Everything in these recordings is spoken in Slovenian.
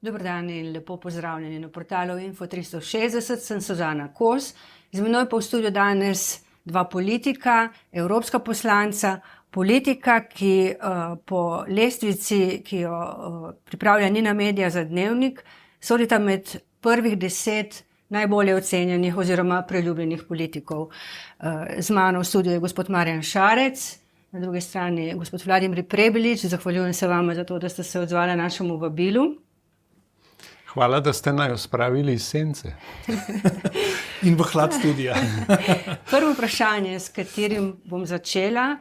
Dober dan in lepo pozdravljeni na portalu Info 360, sem Suzana Kos. Z menoj pa v studiu danes dva politika, evropska poslanca, politika, ki po lestvici, ki jo pripravlja Nina Media za Dnevnik, sodita med prvih 10 najbolje ocenjenih oziroma priljubljenih politikov. Z mano v studiu je gospod Marjan Šarec, na drugi strani je gospod Vladimir Prebilič. Zahvaljujem se vama za to, da ste se odzvali našemu vabilu. Hvala, da ste naju spravili iz sence. In v hlad studija. Prvo vprašanje, s katerim bom začela.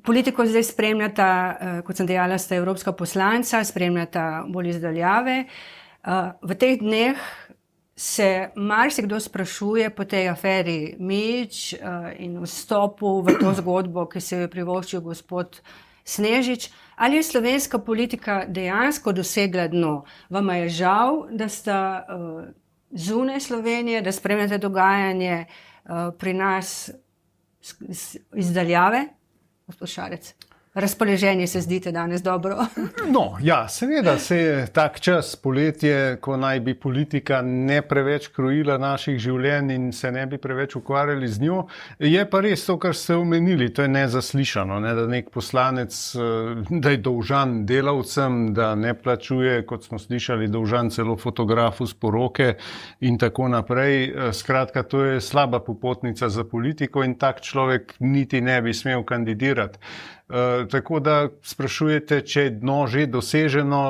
Politiko zdaj spremljata, kot sem dejala, sta evropska poslanca, spremljata bolj iz daljave. V teh dneh se marsikdo sprašuje po tej aferi Mijić in vstopu v to zgodbo, ki se jo je privoščil gospod Snežič. Ali je slovenska politika dejansko dosegla dno? Vama je žal, da sta zunaj Slovenije, da spremljate dogajanje pri nas iz daljave? Gospod Šarec, razpoloženje se zdite danes dobro. No, ja, seveda se je tak čas, poletje, ko naj bi politika ne preveč krojila naših življenj in se ne bi preveč ukvarjali z njo. Je pa res to, kar ste omenili, to je nezaslišano, ne, da nek poslanec, da je dolžan delavcem, da ne plačuje, kot smo slišali, dolžan celo fotografu s poroke in tako naprej. Skratka, to je slaba popotnica za politiko in tak človek niti ne bi smel kandidirati. Tako da sprašujete, če je dno že doseženo.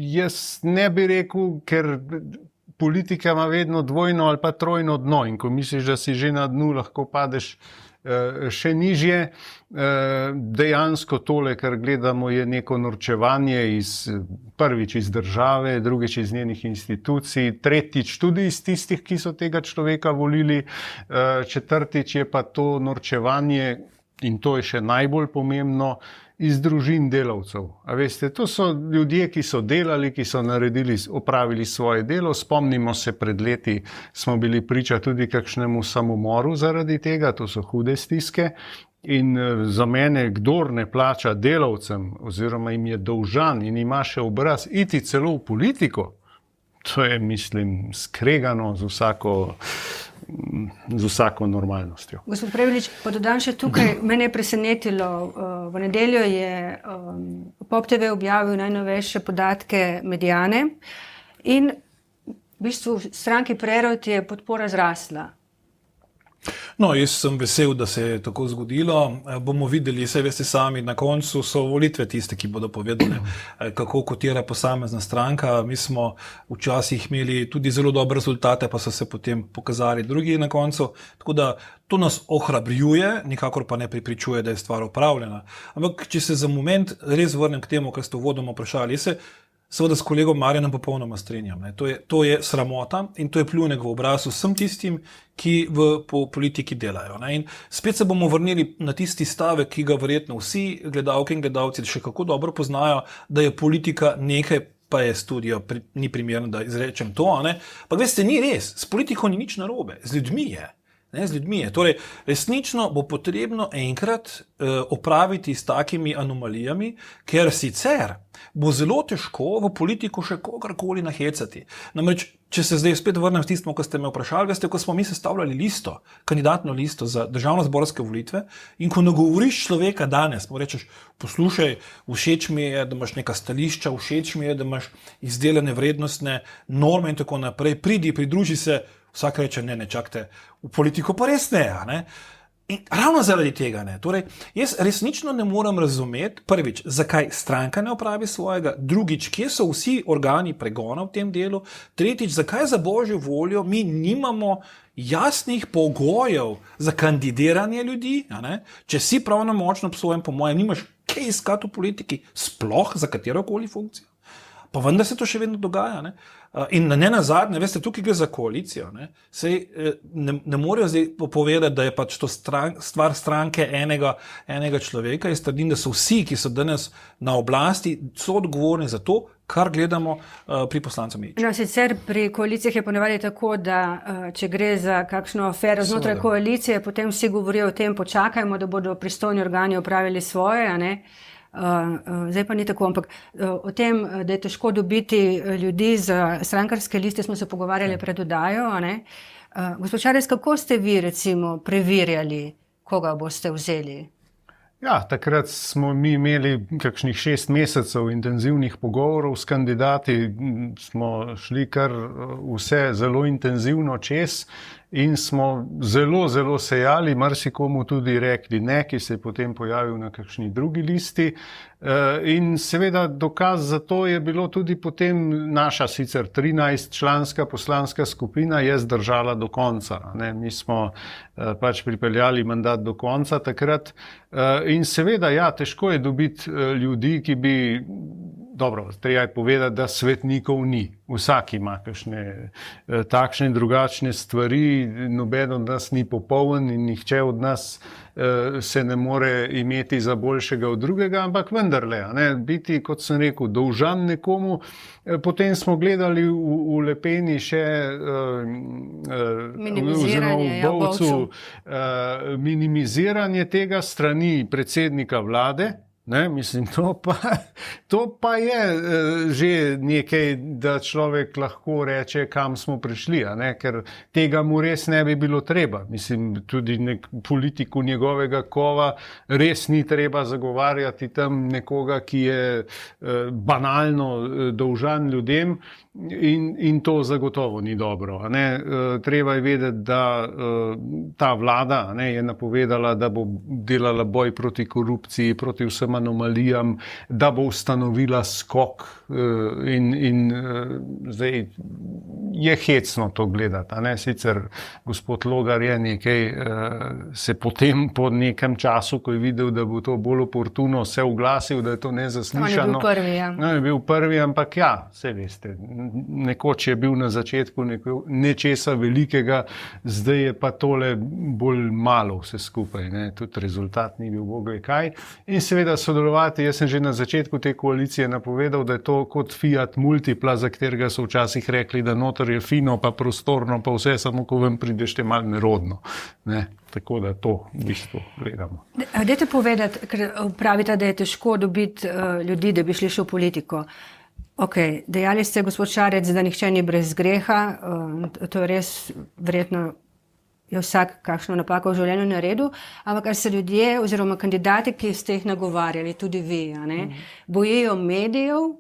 Jaz ne bi rekel, ker politika ima vedno dvojno ali pa trojno dno in ko misliš, da si že na dnu, lahko padeš še nižje. Dejansko tole, kar gledamo, je neko norčevanje prvič iz države, drugič iz njenih institucij, tretjič tudi iz tistih, ki so tega človeka volili, četrtič je pa to norčevanje, in to je še najbolj pomembno, iz družin delavcev. A veste, to so ljudje, ki so delali, ki so opravili svoje delo. Spomnimo se, pred leti smo bili priča tudi kakšnemu samomoru zaradi tega, to so hude stiske. In za mene, kdor ne plača delavcem oziroma jim je dolžan in ima še obraz iti celo v politiko, to je, mislim, skregano z vsako normalnostjo. Gospod Prebilič, pa dodam še tukaj, mene je presenetilo, v nedeljo je POP TV objavil najnovejše podatke Mediane in v bistvu stranki Prerod je podpora zrasla. No, jaz sem vesel, da se je tako zgodilo. Bomo videli, saj veste sami, na koncu so volitve tiste, ki bodo povedali, kako kotira posamezna stranka. Mi smo včasih imeli tudi zelo dobre rezultate, pa so se potem pokazali drugi na koncu. Tako da to nas ohrabrjuje, nikakor pa ne prepričuje, da je stvar opravljena. Ampak, če se za moment res vrnem k temu, kar ste uvodoma vprašali, jaz se seveda s kolegom Marjanom popolnoma strinjam. To je sramota in to je pljunek v obraz vsem tistim, ki v politiki delajo. In spet se bomo vrnili na tisti stavek, ki ga verjetno vsi gledalke in gledalci še kako dobro poznajo, da je politika nekaj, pa je studio, ni primerno, da izrečem to. Pa veste, ni res, s politiko ni nič narobe, z ljudmi je. Z ljudmi je. Torej, resnično bo potrebno enkrat opraviti s takimi anomalijami, ker sicer bo zelo težko v politiko še kogarkoli nahecati. Namreč, če se zdaj spet vrnem s tistmo, ko ste me vprašali, veste, ko smo mi sestavljali listo, kandidatno listo za državnozborske volitve in ko nagovoriš človeka danes, mu rečeš, poslušaj, všeč mi je, da imaš neka stališča, všeč mi je, da imaš izdelane vrednostne norme in tako naprej, pridruži se. Vsak reče, ne, čakajte, v politiko pa res ne. In ravno zaradi tega ne. Torej, jaz resnično ne morem razumeti, prvič, zakaj stranka ne opravi svojega, drugič, kje so vsi organi pregona v tem delu, tretjič, zakaj za božjo voljo mi nimamo jasnih pogojev za kandidiranje ljudi, če si pravnomočno obsojen, po mojem, nimaš kaj iskati v politiki, sploh za katerokoli funkcijo. Pa vendar se to še vedno dogaja. In ne nazadnje, veste, tukaj gre za koalicijo. Sej ne morejo zdaj povedati, da je pač to stvar stranke enega človeka. Jaz trdim, da so vsi, ki so danes na oblasti, so odgovorni za to, kar gledamo pri poslancu Mijiću. No, sicer pri koalicijah je ponavadi tako, da če gre za kakšno afero znotraj koalicije, potem vsi govorijo o tem, počakajmo, da bodo pristojni organi opravili svoje, Zdaj pa ni tako, ampak o tem, da je težko dobiti ljudi za strankarske liste, smo se pogovarjali pred oddajo. Gospod Šarec, kako ste vi recimo preverjali, koga boste vzeli? Ja, takrat smo mi imeli kakšnih 6 mesecev intenzivnih pogovorov s kandidati, smo šli kar vse zelo intenzivno čez in smo zelo sejali, marsikomu tudi rekli ne, ki se je potem pojavil na kakšni drugi listi. In seveda dokaz za to je bilo tudi potem naša sicer 13-članska poslanska skupina je zdržala do konca. Mi smo pač pripeljali mandat do konca takrat in seveda, ja, težko je dobiti ljudi, ki bi, dobro, treba je povedati, da svetnikov ni. Vsak ima kakšne takšne drugačne stvari, noben od nas ni popoln in nihče od nas se ne more imeti za boljšega od drugega, ampak vendarle, biti, kot sem rekel, dolžan nekomu. Potem smo gledali v Lepeni še oziroma v Bovcu minimiziranje tega strani predsednika vlade. Mislim, to pa je že nekaj, da človek lahko reče, kam smo prišli, ker tega mu res ne bi bilo treba. Mislim, tudi politiku njegovega kova res ni treba zagovarjati tam nekoga, ki je banalno dolžan ljudem in to zagotovo ni dobro. Treba je vedeti, da ta vlada je napovedala, da bo delala boj proti korupciji, proti vsem anomalijam, da bo ustanovila skok in zdaj je hecno to gledati. Sicer gospod Logar je nekaj se potem po nekem času, ko je videl, da bo to bolj oportuno, se oglasil, da je to nezaslišano. On je bil prvi, ja. Je bil prvi, ampak ja, saj veste, nekoč je bil na začetku nečesa velikega, zdaj je pa tole bolj malo vse skupaj, tudi rezultat ni bil bog ve kaj. In seveda sodelovati, jaz sem že na začetku te koalicije napovedal, da je to kot Fiat Multipla, za katerega so včasih rekli, da noter je fino, pa prostorno, pa vse, samo ko vam pridešte malo nerodno. Tako da to v bistvu gledamo. Dajte povedati, ker pravite, da je težko dobiti ljudi, da bi šli še v politiko. Dejali ste, gospod Šarec, da nihče ni brez greha, to je res verjetno je vsak kakšno napako v življenju naredil, ampak kar se ljudje oziroma kandidati, ki ste jih nagovarjali, tudi vi, bojijo medijev,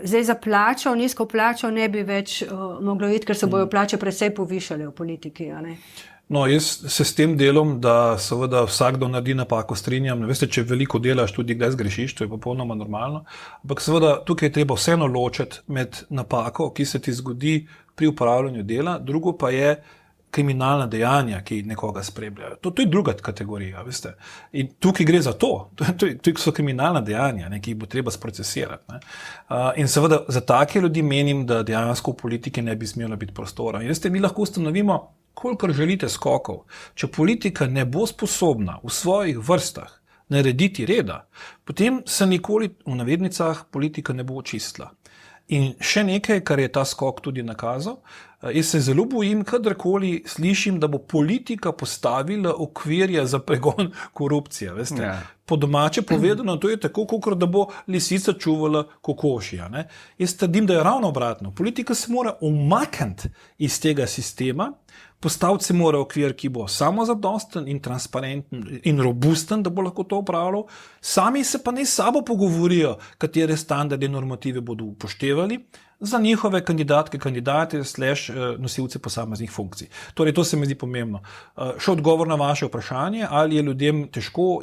zdaj za plačo, nizko plačo ne bi več moglo iti, ker se bojo plače precej povišale v politiki. No, jaz se s tem delom, da seveda vsakdo naredi napako, strinjam. Veste, če veliko delaš, tudi kdaj zgrešiš, to je popolnoma normalno. Ampak seveda tukaj je treba vseeno ločiti med napako, ki se ti zgodi pri upravljanju dela, drugo pa je kriminalna dejanja, ki nekoga spremljajo. To je druga kategorija, veste. In tukaj gre za to. To so kriminalna dejanja, ki jih bo treba sprocesirati. In seveda za take ljudi menim, da dejansko v politiki ne bi smelo biti prostora. In veste, mi lahko ustanovimo kolikor želite skokov. Če politika ne bo sposobna v svojih vrstah narediti reda, potem se nikoli v navednicah politika ne bo očistila. In še nekaj, kar je ta skok tudi nakazal, jaz se zelo bojim, kadarkoli slišim, da bo politika postavila okvirje za pregon korupcije. Veste? Ja. Po domače povedano, to je tako, kot da bo lisica čuvala kokošja. Jaz trdim, da je ravno obratno. Politika se mora umakniti iz tega sistema, postaviti se mora okvir, ki bo samozadosten in transparenten in robusten, da bo lahko to upravljal. Sami se pa ne sabo pogovorijo, katere standarde in normative bodo upoštevali za njihove kandidate, nosilce posameznih funkcij. Torej, to se mi zdi pomembno. Še odgovor na vaše vprašanje, ali je ljudem težko,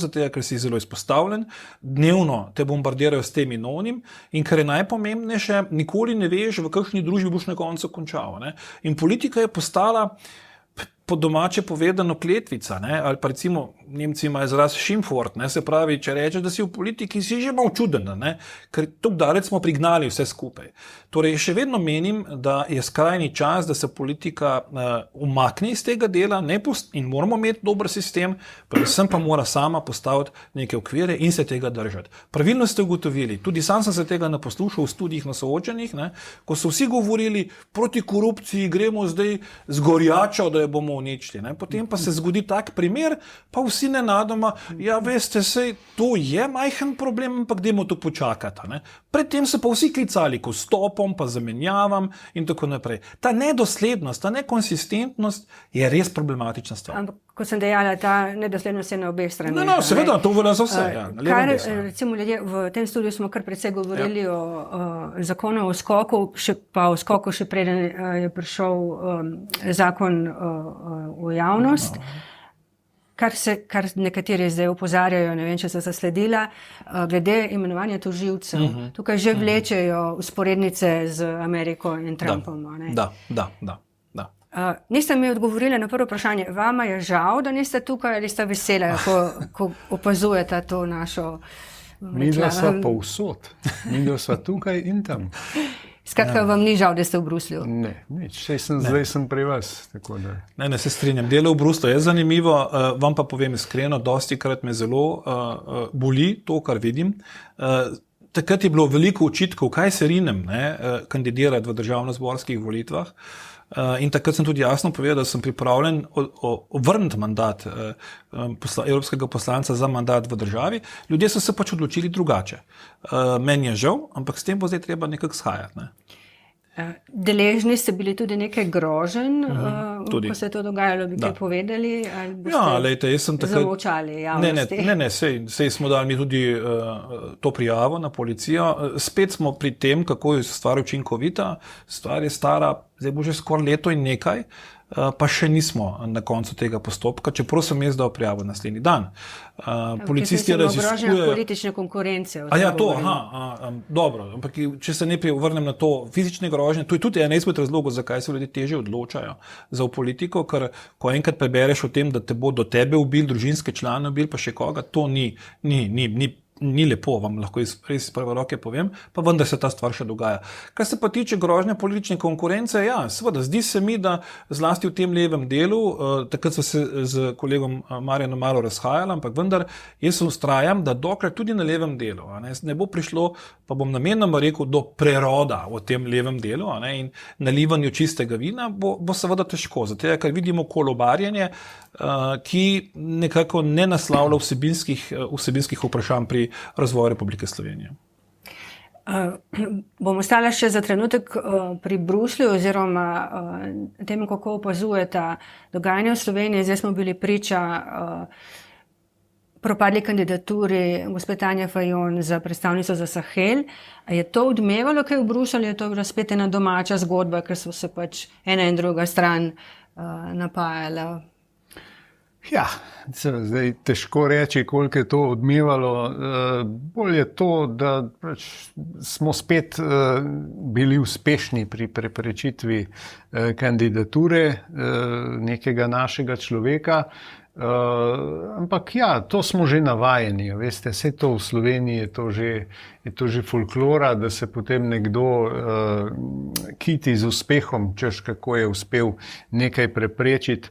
zato ker si zelo izpostavljen, dnevno te bombardirajo s tem in onim, in kar je najpomembnejše, nikoli ne veš, v kakšni družbi boš na koncu končal. In politika je postala po domače povedano kletvica, ali pa recimo Nemci imajo izraz Schimpfwort, se pravi, če rečeš, da si v politiki, si že malo čuden, ker tako daleč smo prignali vse skupaj. Torej, še vedno menim, da je skrajni čas, da se politika umakne iz tega dela in moramo imeti dober sistem, predvsem pa mora sama postaviti neke okvire in se tega držati. Pravilno ste ugotovili, tudi sam sem se tega naposlušal v študijih na soočenjih, ko so vsi govorili proti korupciji, gremo zdaj z gorjačo, da jo bomo uničili. Potem pa se zgodi tak primer, pa vsi si nenadoma, ja, veste, sej, to je majhen problem, ampak dajmo to počakati. Ne? Predtem so pa vsi klicali k vstopom, pa zamenjavam in tako naprej. Ta nedoslednost, ta nekonsistentnost je res problematična stvar. Ampak, kot sem dejala, ta nedoslednost je na obeh straneh. No, seveda, to velja za vse. Ja, Recimo, ljudje, v tem studiu smo kar precej govorili o zakonu o skoku, pa o skoku še preden je prišel zakon v javnost. Kar nekateri zdaj opozarjajo, ne vem, če so zasledila, glede imenovanja tožilcev. Tukaj že vlečejo usporednice z Ameriko in Trumpom. Da. Niste mi odgovorili na prvo vprašanje. Vama je žal, da niste tukaj, ali ste vesela, ko opazujete to našo... Midva sva povsod. Midva sva tukaj in tam. Skratka, vam ni žal, da ste v Bruslju? Ne, nič. Zdaj sem pri vas. Tako da. Ne, se strinjam. Delo v Bruslu je zanimivo, vam pa povem iskreno, dostikrat me zelo boli to, kar vidim. Takrat je bilo veliko očitkov, kaj se rinem kandidirati v državnozborskih volitvah. In takrat sem tudi jasno povedal, da sem pripravljen obrniti mandat evropskega poslanca za mandat v državi. Ljudje so se pač odločili drugače. Meni je žal, ampak s tem bo zdaj treba nekako shajati. Ne? Deležni ste bili tudi nekaj groženj, ko se je to dogajalo, bi kaj povedali? Ali boste jaz sem takrat zamočali javnosti? Ne, sej smo dali mi tudi to prijavo na policijo. Spet smo pri tem, kako je stvar učinkovita. Stvar je stara, zdaj bo že skoraj leto in nekaj, pa še nismo na koncu tega postopka, čeprav sem jaz dal prijavo naslednji dan. Policisti raziskujejo... Grožnja politične konkurence. Dobro, ampak če se najprej vrnem na to fizične grožnje, to je tudi ena izmed razlogov, zakaj se ljudje težje odločajo za politiko, ker ko enkrat prebereš o tem, da te bo do tebe ubil, družinske člane ubil, pa še koga, to ni lepo, vam lahko res iz prve roke povem, pa vendar se ta stvar še dogaja. Kar se pa tiče grožnje politične konkurence, ja, seveda, zdi se mi, da zlasti v tem levem delu, takrat so se z kolegom Marjanom malo razhajali, ampak vendar jaz vztrajam, da dokler tudi na levem delu ne bo prišlo, pa bom namenoma rekel, do preroda v tem levem delu in nalivanju čistega vina, bo seveda težko, zato ker vidimo kolobarjenje, ki nekako ne naslavlja vsebinskih vprašanj pri razvoju Republike Slovenije. Bom ostala še za trenutek pri Bruslju oziroma tem, kako opazujete dogajanje v Sloveniji. Zdaj smo bili priča propadli kandidaturi gospe Tanje Fajon za predstavnico za Sahel. Je to odmevalo kaj v Bruslju ali je to bila spet ena domača zgodba, ker so se pač ena in druga stran napajala? Ja, zdaj težko reči, koliko je to odmevalo. Bolj je to, da smo spet bili uspešni pri preprečitvi kandidature nekega našega človeka. Ampak ja, to smo že navajeni, veste, vse to v Sloveniji je to že folklora, da se potem nekdo kiti z uspehom, češ kako je uspel nekaj preprečiti.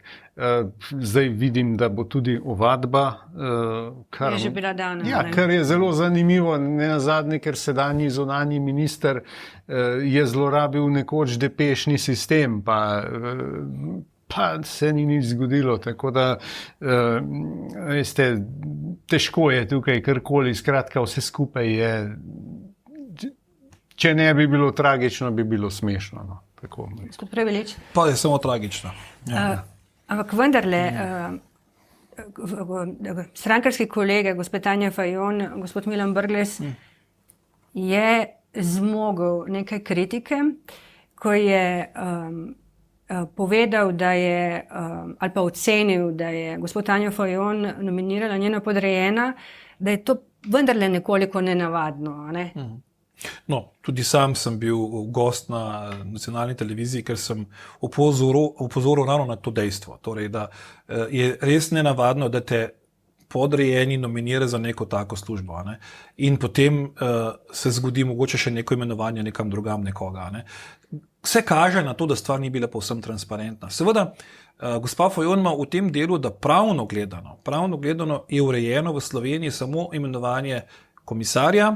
Zdaj vidim, da bo tudi ovadba, je že bila dana. Ja, kar je zelo zanimivo, ne nazadnje, ker sedanji zunanji minister je zlorabil nekoč depešni sistem, pa se ni nič zgodilo, tako da veste, težko je tukaj karkoli, skratka vse skupaj je, če ne bi bilo tragično, bi bilo smešno. No. Tako. Gospod Prevelič? Pa je samo tragično. Ampak vendarle, strankarski kolege, gospod Tanja Fajon, gospod Milan Brglez, je zmogel nekaj kritike, ko je povedal, da je, ali pa ocenil, da je gospod Tanja Fajon nominirala njena podrejena, da je to vendarle nekoliko nenavadno, ne? No, tudi sam sem bil gost na nacionalni televiziji, ker sem opozoril ravno na to dejstvo. Torej, da je res nenavadno, da te podrejeni nominira za neko tako službo. Ne? In potem se zgodi mogoče še neko imenovanje nekam drugam nekoga. Ne? Vse kaže na to, da stvar ni bila povsem transparentna. Seveda, gospa Fajon ima v tem delu, da pravno gledano je urejeno v Sloveniji samo imenovanje komisarja,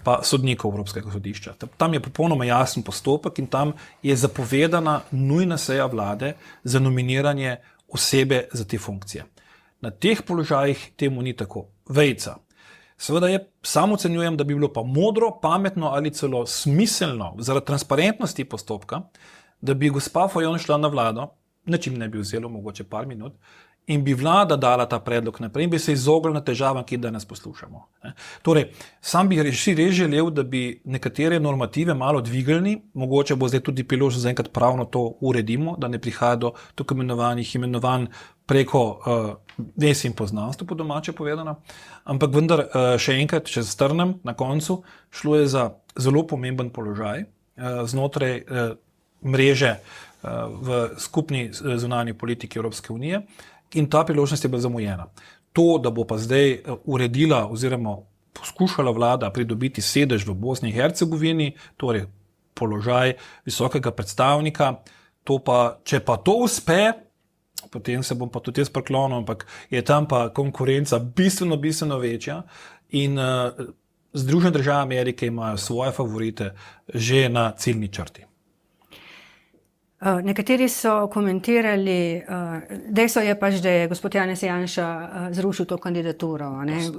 pa sodnikov Evropskega sodišča. Tam je popolnoma jasen postopek in tam je zapovedana nujna seja vlade za nominiranje osebe za te funkcije. Na teh položajih temu ni tako. Vejca. Seveda sam ocenjujem, da bi bilo pa modro, pametno ali celo smiselno zaradi transparentnosti postopka, da bi gospa Fajon šla na vlado, nečim ne bi vzelo, mogoče par minut, in bi vlada dala ta predlog naprej in bi se izognila težavam, ki danes poslušamo. Torej, sam bi res želel, da bi nekatere normative malo dvignili, mogoče bo zdaj tudi priložnost zaenkrat pravno to uredimo, da ne prihaja do tako imenovanj preko vez in poznanstv, po domače povedano. Ampak vendar, še enkrat, če strnem na koncu, šlo je za zelo pomemben položaj znotraj mreže v skupni zunanji politiki Evropske unije in ta priložnost je bila zamujena. To, da bo pa zdaj uredila oziroma poskušala vlada pridobiti sedež v Bosni in Hercegovini, torej položaj visokega predstavnika, to pa, če pa to uspe, potem se bom pa tudi jaz priklonil, ampak je tam pa konkurenca bistveno večja in Združene države Amerike imajo svoje favorite že na ciljni črti. Nekateri so komentirali, dejstvo je pač, da je gospod Janez Janša zrušil to kandidaturo.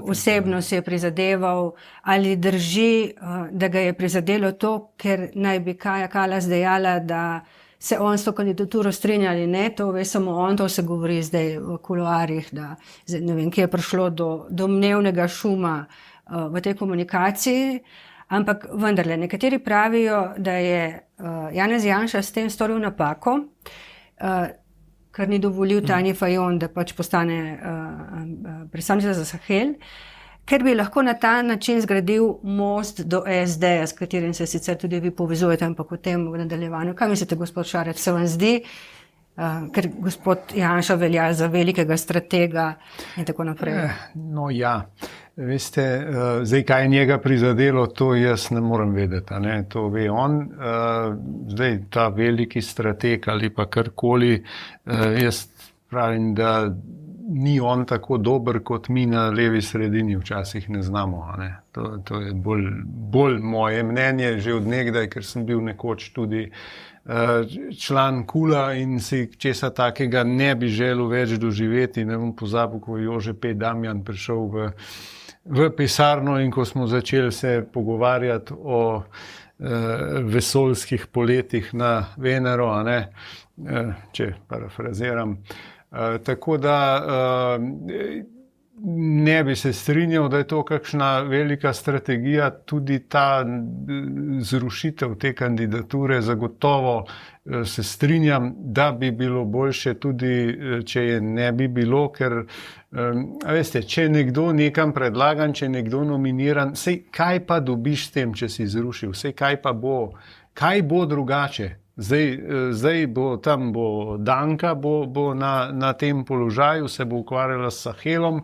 Osebno si je prizadeval, ali drži, da ga je prizadelo to, ker naj bi Kaja Kallas dejala, da se on s to kandidaturo strinja ali ne, to ve samo on, to se govori zdaj v kuloarjih, da ne vem, kje je prišlo do domnevnega šuma v tej komunikaciji. Ampak vendarle, nekateri pravijo, da je Janez Janša s tem storil napako, ker ni dovolil Tanji Fajon, da pač postane predstavnica za Sahel, ker bi lahko na ta način zgradil most do SD, s katerim se sicer tudi vi povezujete, ampak o tem v nadaljevanju. Kaj mislite, gospod Šarec, se vam zdi? Ker gospod Janša velja za velikega stratega in tako naprej. No ja, veste, zdaj kaj je njega prizadelo, to jaz ne morem vedeti, ne? To ve on. Zdaj ta veliki strateg ali pa karkoli, jaz pravim, da ni on tako dober, kot mi na levi sredini včasih ne znamo. Ne? To je bolj moje mnenje že od nekdaj, ker sem bil nekoč tudi član KUL-a in si česa takega ne bi želel več doživeti. Ne bom pozabil, ko je Jože P. Damjan prišel v pisarno in ko smo začeli se pogovarjati o vesoljskih poletih na Venero, a ne? Če parafraziram. Tako da ne bi se strinjal, da je to kakšna velika strategija, tudi ta zrušitev te kandidature, zagotovo se strinjam, da bi bilo boljše tudi, če je ne bi bilo, ker veste, če je nekdo nekam predlagan, če je nekdo nominiran, sej kaj pa dobiš s tem, če si zrušil, sej kaj pa bo, kaj bo drugače? Zdaj bo tam Danka bo na tem položaju, se bo ukvarjala s Sahelom.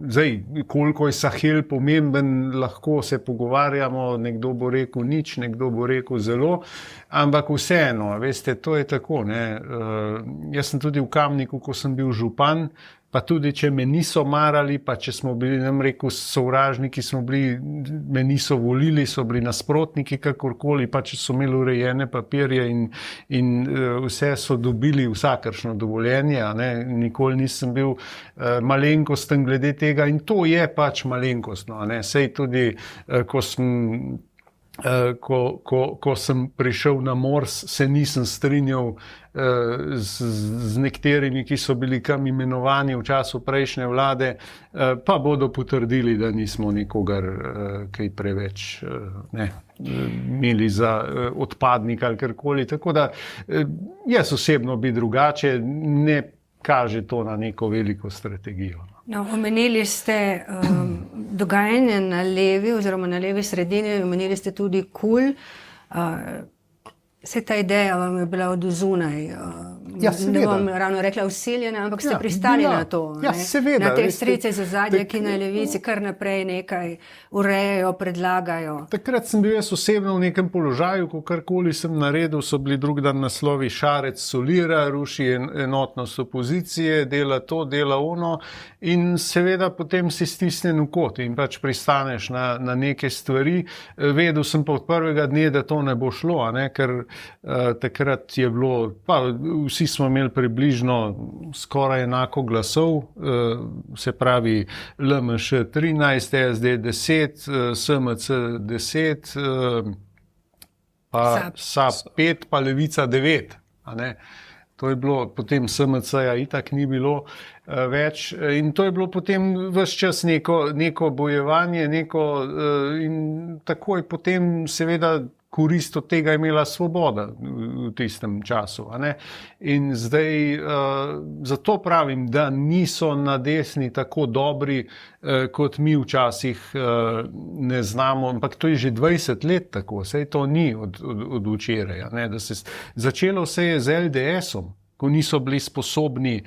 Zdaj, koliko je Sahel pomemben, lahko se pogovarjamo, nekdo bo rekel nič, nekdo bo rekel zelo, ampak vseeno, veste, to je tako. Ne? Jaz sem tudi v Kamniku, ko sem bil župan, pa tudi, če me niso marali, pa če smo bili, nam rekel, sovražniki, me niso volili, so bili nasprotniki, kakorkoli, pa če so imeli urejene papirje in vse so dobili vsakršno dovoljenje, ne? Nikoli nisem bil malenkosten glede tega in to je pač malenkostno, ne? Sej tudi, ko sem prišel na Mors, se nisem strinjal z nekaterimi, ki so bili kam imenovani v času prejšnje vlade, pa bodo potrdili, da nismo nikogar kaj preveč imeli za odpadnik ali karkoli. Tako da jaz osebno bi drugače, ne kaže to na neko veliko strategijo. No, omenili ste dogajanje na levi oziroma na levi sredini, omenili ste tudi KUL. Vse ta ideja vam je bila od zunaj, ne bom ravno rekla vsiljena, ampak ste pristali na to. Na te strice iz ozadja, ki na levici kar naprej nekaj urejajo, predlagajo. Takrat sem bil jaz osebno v nekem položaju, ko karkoli sem naredil, so bili drug dan naslovi Šarec solira, ruši enotnost opozicije, dela to, dela ono in seveda potem si stisnen v kot in pač pristaneš na neke stvari. Vedel sem pa od prvega dne, da to ne bo šlo, ker takrat je bilo, pa vsi smo imeli približno skoraj enako glasov, se pravi LMŠ 13, SD 10, SMC 10, pa SAP 5, pa Levica 9. A ne? To je bilo, potem SMC-ja itak ni bilo več in to je bilo potem ves čas neko bojevanje, in takoj potem seveda korist od tega imela Svoboda v tistem času. A ne? In zdaj zato pravim, da niso na desni tako dobri, kot mi včasih ne znamo, ampak to je že 20 let tako, saj to ni od včeraj. A ne? Da začelo se je z LDS-om, ko niso bili sposobni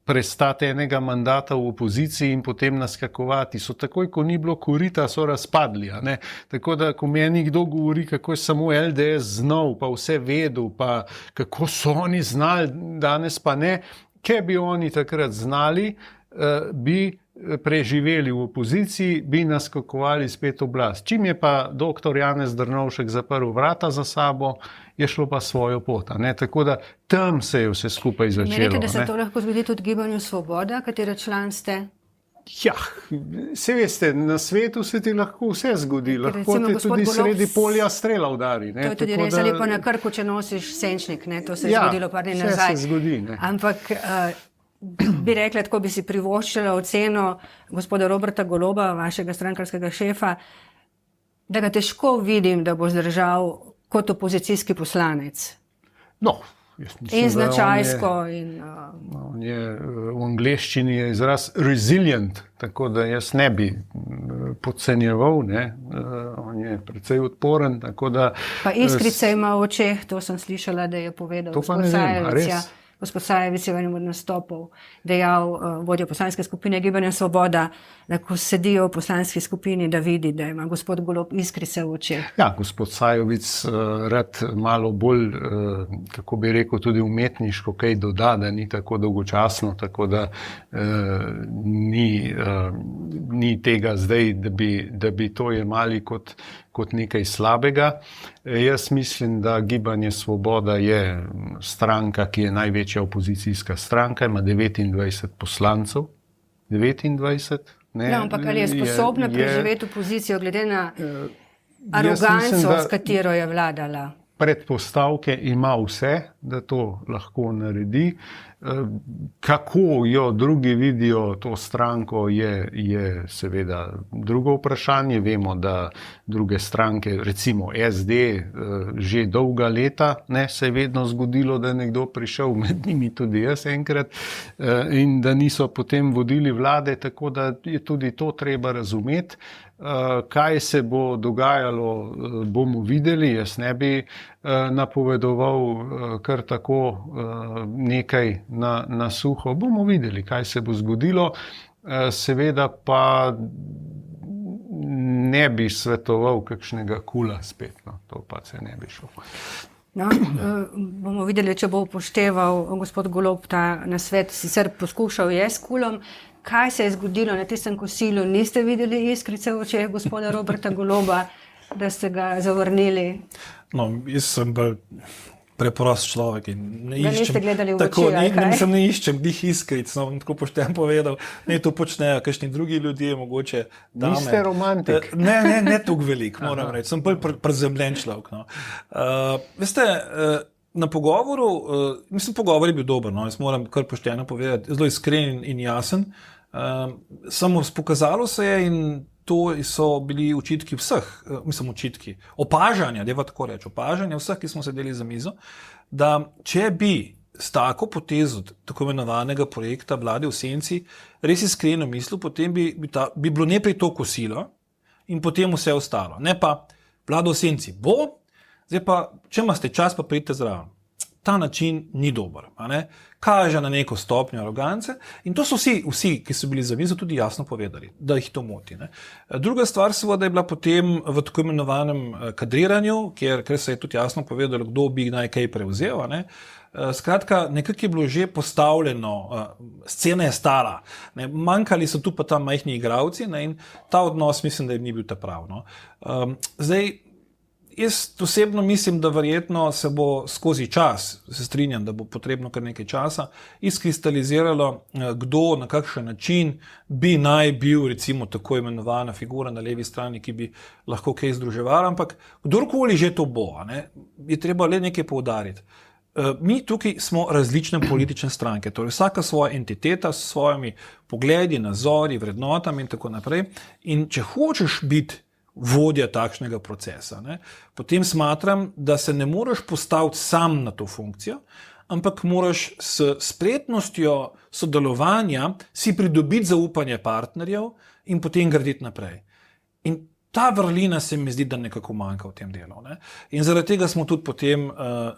prestati enega mandata v opoziciji in potem naskakovati. So takoj, ko ni bilo korita, so razpadli. A ne? Tako da, ko meni kdo govori, kako je samo LDS znal, pa vse vedel, pa kako so oni znali, danes pa ne, če bi oni takrat znali, bi preživeli v opoziciji, bi naskakovali spet oblast. Čim je pa dr. Janez Drnovšek zaprl vrata za sabo, je šlo pa svojo pot. Ne? Tako da tam se je vse skupaj začelo. Menite, da se to lahko zgodi tudi Gibanju Svoboda, katera član ste? Ja, se veste, na svetu se ti lahko vse zgodi. Lahko te tudi sredi polja strela udari. Ne? To je tudi res, ali pa na Krku, če nosiš senčnik. Ne? To se je zgodilo par dni nazaj. Se zgodi, ne? Ampak bi rekla, tako bi si privoščila oceno gospoda Roberta Goloba, vašega strankarskega šefa, da ga težko vidim, da bo zdržal kot opozicijski poslanec. No, jaz mislim, in značajsko. On je v angleščini je izraz resilient, tako da jaz ne bi podcenjeval, ne. On je precej odporen, tako da... Pa iskrice ima v očeh, to sem slišala, da je povedal. To pa ne vem, a res? Gospod Sajevic je v enem od nastopov dejal vodja poslanske skupine Gibanja Svoboda, da ko sedijo v poslanski skupini, da vidi, da ima gospod Golob iskrice v očeh. Ja, gospod Sajovic rad malo bolj, kako bi rekel, tudi umetniško kaj doda, da ni tako dolgočasno, tako da ni tega zdaj, da bi to jemali kot nekaj slabega. Jaz mislim, da Gibanje Svoboda je stranka, ki je največja opozicijska stranka, ima 29 poslancev. 29? Ne, ja, ampak ali je sposobna preživeti opozicijo glede na aroganco, s katero je vladala? Predpostavke ima vse, da to lahko naredi. Kako jo drugi vidijo to stranko, je seveda drugo vprašanje. Vemo, da druge stranke, recimo SD, že dolga leta, se je vedno zgodilo, da je nekdo prišel, med njimi tudi jaz enkrat, in da niso potem vodili vlade, tako da je tudi to treba razumeti. Kaj se bo dogajalo, bomo videli. Jaz ne bi napovedoval kar tako nekaj na suho. Bomo videli, kaj se bo zgodilo. Seveda pa ne bi svetoval kakšnega kula spet. No, to pa se ne bi šel. No, bomo videli, če bo upošteval gospod Golob ta nasvet. Sicer poskušal je s kulom. Kaj se je zgodilo na tistem kosilu? Niste videli iskrice v očeh gospoda Roberta Goloba, da ste ga zavrnili? No, jaz sem preprost človek in ne iščem. Niste gledali v tako, oči? Ne iščem glih iskric, no, tako pošten povedal. Ne, to počnejo kakšni drugi ljudje, mogoče dame. Niste romantik? Ne toliko velik, moram reči. Sem bolj prezemljen človek. No. Veste, na pogovoru, mislim, pogovor je bil dober, no, jaz moram kar pošteno povedati, zelo iskren in jasen. Samo pokazalo se je in to so bili očitki vseh, mislim očitki, opažanja, deva tako reči, opažanja vseh, ki smo sedeli za mizo, da če bi s tako potezo tako imenovanega projekta Vlade v senci res iskreno mislil, potem bi bilo najprej to kosilo in potem vse ostalo. Ne pa Vlada v senci bo, zdaj pa, če imate čas, pa pridite zraven. Ta način ni dober. Kaže na neko stopnjo arogance in to so vsi, ki so bili za mizo, tudi jasno povedali, da jih to moti. Druga stvar seveda je bila potem v tako imenovanem kadriranju, ker se je tudi jasno povedalo, kdo bi naj kaj prevzel. Skratka, nekako je bilo že postavljeno, scena je stala, manjkali so tu pa tam majhni igralci in ta odnos mislim, da ni bil ta prav. Zdaj, Jaz osebno mislim, da verjetno se bo skozi čas, se strinjam, da bo potrebno kar nekaj časa, izkristaliziralo, kdo na kakšen način bi naj bil recimo tako imenovana figura na levi strani, ki bi lahko kaj združevala, ampak kdorkoli že to bo, je treba le nekaj poudariti. Mi tukaj smo različne politične stranke, torej vsaka svoja entiteta s svojimi pogledi, nazori, vrednotami in tako naprej. In če hočeš biti vodja takšnega procesa, potem smatram, da se ne moreš postaviti sam na to funkcijo, ampak moraš s spretnostjo sodelovanja si pridobiti zaupanje partnerjev in potem graditi naprej. In ta vrlina se mi zdi, da nekako manjka v tem delu. In zaradi tega smo tudi potem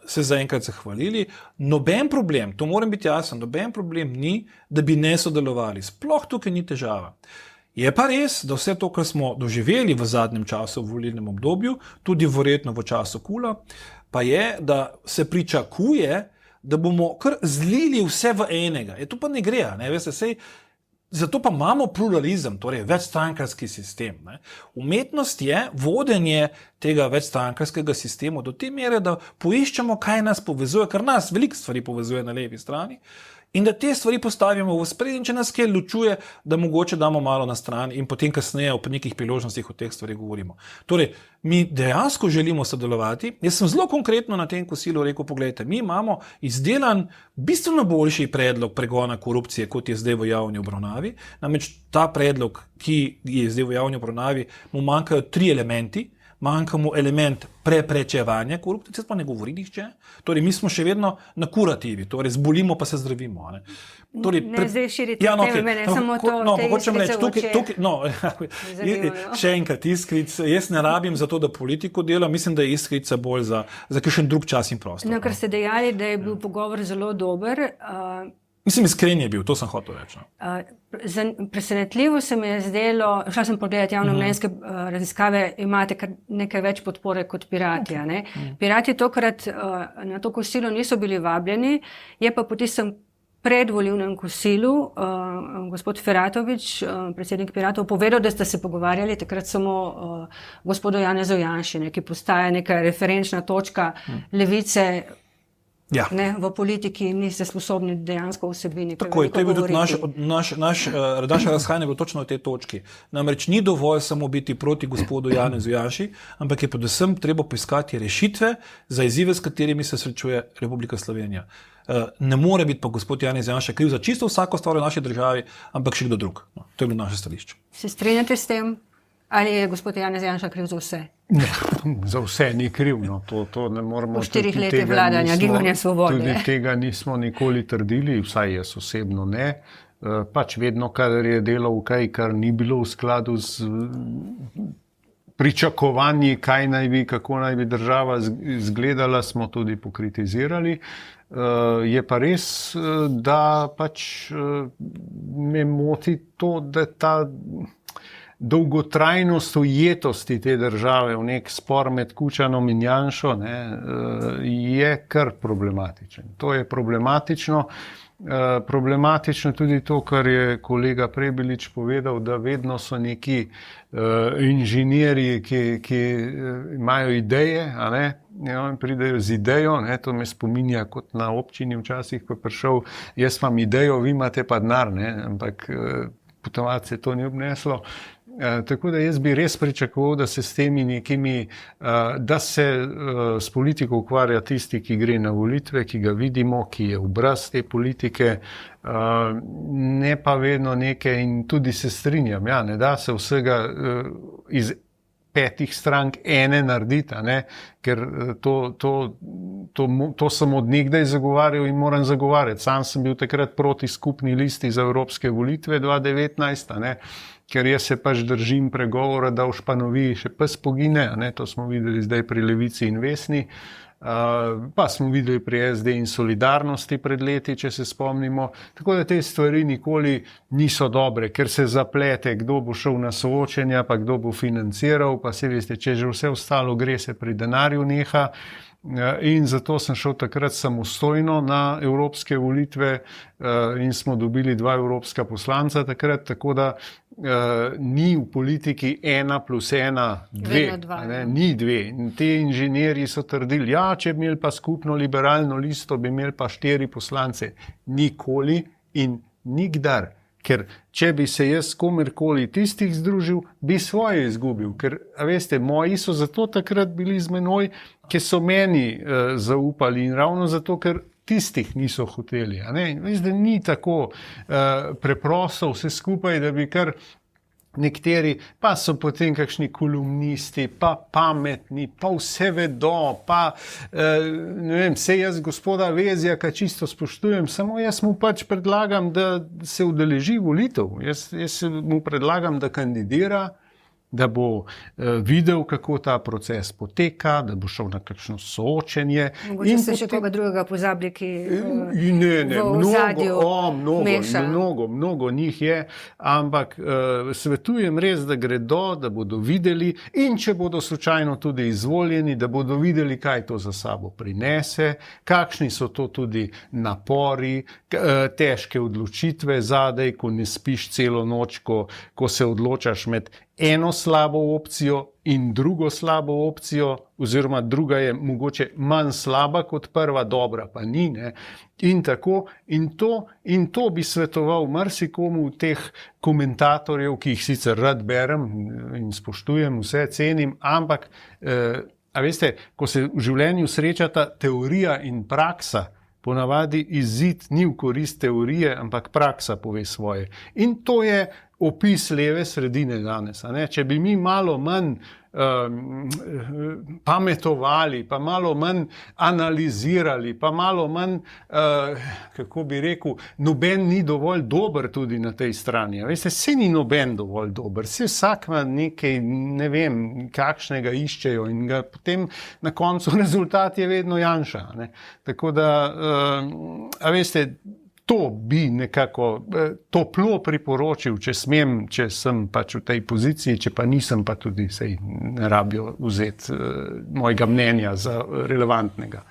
se zaenkrat zahvalili. Noben problem, to moram biti jasen, noben problem ni, da bi ne sodelovali. Sploh tukaj ni težava. Je pa res, da vse to, kar smo doživeli v zadnjem času, v volilnem obdobju, tudi verjetno v času KUL-a, pa je, da se pričakuje, da bomo kar zlili vse v enega. To pa ne gre, veste, sej, zato pa imamo pluralizem, torej večstrankarski sistem. Umetnost je vodenje tega večstrankarskega sistema do te mere, da poiščemo, kaj nas povezuje, ker nas veliko stvari povezuje na levi strani, in da te stvari postavimo v ospredje, in če nas kaj ločuje, da mogoče damo malo na stran in potem kasneje ob nekih priložnostih o teh stvari govorimo. Torej, mi dejansko želimo sodelovati. Jaz sem zelo konkretno na tem kosilu rekel, poglejte, mi imamo izdelan bistveno boljši predlog pregona korupcije, kot je zdaj v javni obravnavi. Namreč ta predlog, ki je zdaj v javni obravnavi, mu manjkajo 3 elementi. Manjka mu element preprečevanja korupcije, pa ne govori nihče. Torej, mi smo še vedno na kurativi, torej zbolimo pa se zdravimo. Torej, zdaj širite teme, mene samo to, te iskrice v očeh. Še enkrat, iskric, jaz ne rabim za to, da politiko delam, mislim, da je iskrica bolj za kakšen drug čas in prostor. Ker ste dejali, da je bil pogovor zelo dober. Mislim, iskren je bil, to sem hotel reči. Presenetljivo se mi je zdelo, šla sem pogledati javnomnenjske raziskave, imate nekaj več podpore kot Pirati. Pirati tokrat na to kosilo niso bili vabljeni, je pa po tistem predvolilnem kosilu gospod Feratović, predsednik Piratov, povedal, da ste se pogovarjali takrat samo gospodu Janezu Janši, ki postaja neka referenčna točka levice. Ja. V politiki niste sposobni dejansko vsebini. Tako je, to je bil tudi naše razhajanje bilo točno v tej točki. Namreč ni dovolj samo biti proti gospodu Janezu Janši, ampak je predvsem treba poiskati rešitve za izzive, s katerimi se srečuje Republika Slovenija. Ne more biti pa gospod Janez Janša kriv za čisto vsako stvar v naši državi, ampak še kdo drug. To je bilo naše stališče. Se strinjate s tem? Ali je gospod Janez Janša kriv za vse? Ne, za vse ni kriv. To ne moremo. Po 4 letih vladanja, Gibanja Svobode. Tudi tega nismo nikoli trdili, vsaj jaz osebno ne. Pač vedno, kadar je delal kaj, kar ni bilo v skladu z pričakovanji, kaj naj bi, kako naj bi država izgledala, smo tudi pokritizirali. Je pa res, da pač me moti to, da ta dolgotrajnost ujetosti te države v nek spor med Kučanom in Janšo je kar problematičen. To je problematično. Problematično tudi to, kar je kolega Prebilič povedal, da vedno so neki inženirji, ki imajo ideje, in pridejo z idejo, to me spominja kot na občini včasih, ko je prišel, jaz imam idejo, vi imate pa denar, ampak potovati se to ni obneslo. Tako da jaz bi res pričakoval, da se s temi nekimi, da se s politiko ukvarja tisti, ki gre na volitve, ki ga vidimo, ki je obraz te politike, ne pa vedno neke, in tudi se strinjam, ne da se vsega iz 5 strank ene narediti, ker to sem od nekdaj zagovarjal in moram zagovarjati. Sam sem bil takrat proti skupni listi za evropske volitve 2019, ker jaz se pač držim pregovora, da v Španoviji še pes pogine, to smo videli zdaj pri Levici in Vesni, pa smo videli pri SD in Solidarnosti pred leti, če se spomnimo. Tako da te stvari nikoli niso dobre, ker se zaplete, kdo bo šel na soočenja, pa kdo bo financiral, pa se veste, če že vse ostalo gre, se pri denarju neha. in zato sem šel takrat samostojno na evropske volitve in smo dobili 2 evropska poslanca takrat, tako da ni v politiki 1+1 2, ni 2. In te inženirji so trdili, ja, če bi imeli pa skupno liberalno listo, bi imeli pa 4 poslance. Nikoli in nikdar. Ker če bi se jaz komerkoli tistih združil, bi svoje izgubil. Ker, veste, moji so zato takrat bili z menoj, ki so meni zaupali in ravno zato, ker tistih niso hoteli. Veste, ni tako preprosto vse skupaj, da bi kar nekateri, pa so potem kakšni kolumnisti, pa pametni, pa vse vedo, pa ne vem, se jaz gospoda Vezjaka čisto spoštujem, samo jaz mu pač predlagam, da se udeleži volitev. Jaz mu predlagam, da kandidira, da bo videl, kako ta proces poteka, da bo šel na kakšno soočenje. Mogoče ste še koga drugega pozabili, ki v ozadju meša. Mnogo njih je, ampak svetujem res, da gredo, da bodo videli in če bodo slučajno tudi izvoljeni, da bodo videli, kaj to za sabo prinese, kakšni so to tudi napori, težke odločitve zadej, ko ne spiš celo noč, ko se odločaš med eno slabo opcijo in drugo slabo opcijo, oziroma druga je mogoče manj slaba kot prva, dobra pa ni. Ne? In tako, in to bi svetoval marsikomu teh komentatorjev, ki jih sicer rad berem in spoštujem, vse cenim, ampak, a veste, ko se v življenju srečata teorija in praksa, ponavadi izid ni v korist teorije, ampak praksa pove svoje. In to je opis leve sredine danes. Če bi mi malo manj pametovali, pa malo manj analizirali, pa malo manj, kako bi rekel, noben ni dovolj dober tudi na tej strani. Veste, vse ni noben dovolj dober, vse vsak ima nekaj, ne vem, kakšnega iščejo in ga potem na koncu rezultat je vedno Janša. Tako da, a veste, to bi nekako toplo priporočil, če smem, če sem pač v tej poziciji, če pa nisem, pa tudi sej ne rabijo vzeti mojega mnenja za relevantnega.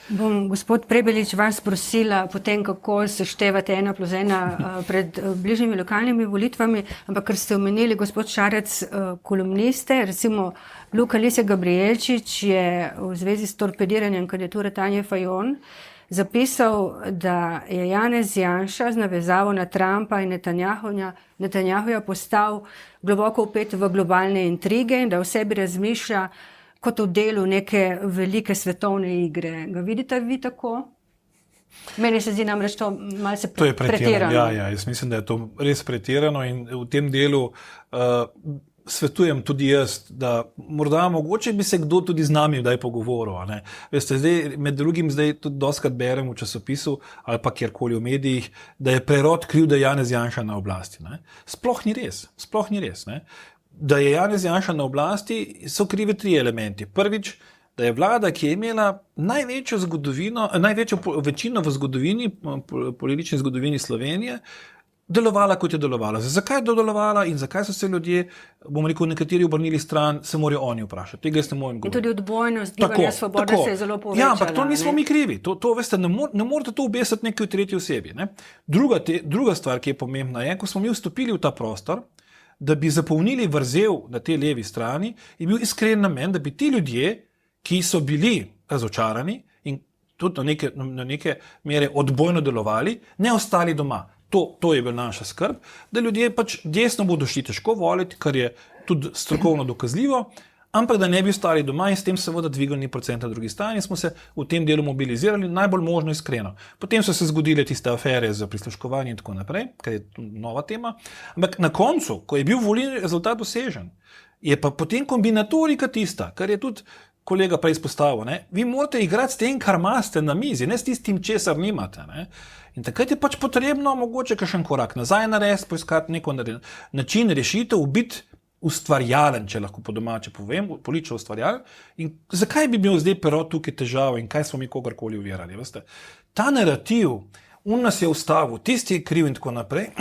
Bom, gospod Prebelič, vas prosila potem, kako se števate 1+1 pred bližnjimi lokalnimi volitvami, ampak ker ste omenili, gospod Šarec, kolumniste, recimo Luka Lisek Gabrijelčič je v zvezi s torpediranjem kandidature Tanje Fajon zapisal, da je Janez Janša z navezavo na Trumpa in Netanjahuja postal globoko vpet v globalne intrige in da o sebi razmišlja kot o delu neke velike svetovne igre. Ga vidite vi tako? Meni se zdi namreč to malce pretirano. To je pretirano. Ja, jaz mislim, da je to res pretirano in v tem delu svetujem tudi jaz, da morda mogoče bi se kdo tudi z nami kdaj pogovoril. Veste, zdaj, med drugim zdaj tudi dostikrat berem v časopisu ali pa kjerkoli v medijih, da je prerod kriv, da je Janez Janša na oblasti. Sploh ni res. Da je Janez Janša na oblasti, so krivi 3 elementi. Prvič, da je vlada, ki je imela največjo večino v zgodovini, politični zgodovini Slovenije, delovala, kot je delovala. Zakaj je delovala in zakaj so se ljudje, bomo rekel, nekateri obrnili stran, se morajo oni vprašati. Tega jaz ne morem govoriti. In tudi odbojnost Gibanja Svoboda se je zelo povečala. Ja, ampak to nismo mi krivi. To veste, ne morate to obesiti nekaj v tretji osebi. Druga stvar, ki je pomembna, je, ko smo mi vstopili v ta prostor, da bi zapolnili vrzel na tej levi strani, je bil iskren namen, da bi ti ljudje, ki so bili razočarani in tudi na neke mere odbojno delovali, ne ostali doma. To je bila naša skrb, da ljudje pač desno bodo šli težko voliti, kar je tudi strokovno dokazljivo, ampak da ne bi ostali doma in s tem seveda dvigali procent na drugi strani. Smo se v tem delu mobilizirali najbolj možno iskreno. Potem so se zgodile tiste afere za prisluškovanje in tako naprej, kar je nova tema. Ampak na koncu, ko je bil volilni rezultat dosežen, je pa potem kombinatorika tista, kar je tudi kolega prej izpostavil. Vi morate igrati s tem, kar imate na mizi, ne s tistim, česar nimate. In takrat je pač potrebno mogoče kakšen korak nazaj narediti, poiskati neko način rešitev, biti ustvarjalen, če lahko po domače povem, politično ustvarjalen. In zakaj bi bil zdaj perot tukaj težava in kaj smo mi kogarkoli uvirali? Veste? Ta narativ, nas je ustavil, tisti je kriv in tako naprej,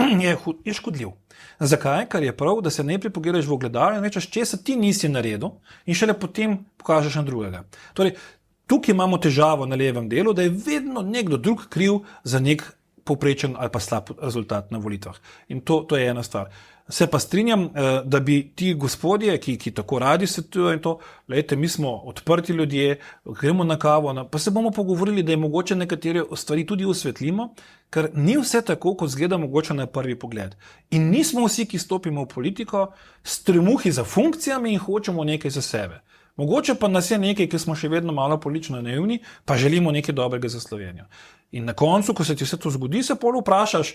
je škodljiv. Zakaj? Ker je prav, da se najprej pogledaš v ogledalo in rečeš, česa ti nisi naredil in šele potem pokažeš na drugega. Torej, tukaj imamo težavo na levem delu, da je vedno nekdo drug kriv za nek povprečen ali pa slab rezultat na volitvah. In to je ena stvar. Se pa strinjam, da bi ti gospodje, ki tako radi svetujejo in to, lejte, mi smo odprti ljudje, gremo na kavo, pa se bomo pogovorili, da je mogoče nekatere stvari tudi osvetlimo, ker ni vse tako, kot zgleda mogoče na prvi pogled. In nismo vsi, ki stopimo v politiko, stremuhi za funkcijami in hočemo nekaj za sebe. Mogoče pa nas je nekaj, ki smo še vedno malo politično naivni, pa želimo nekaj dobrega za Slovenijo. In na koncu, ko se ti vse to zgodi, se pol vprašaš,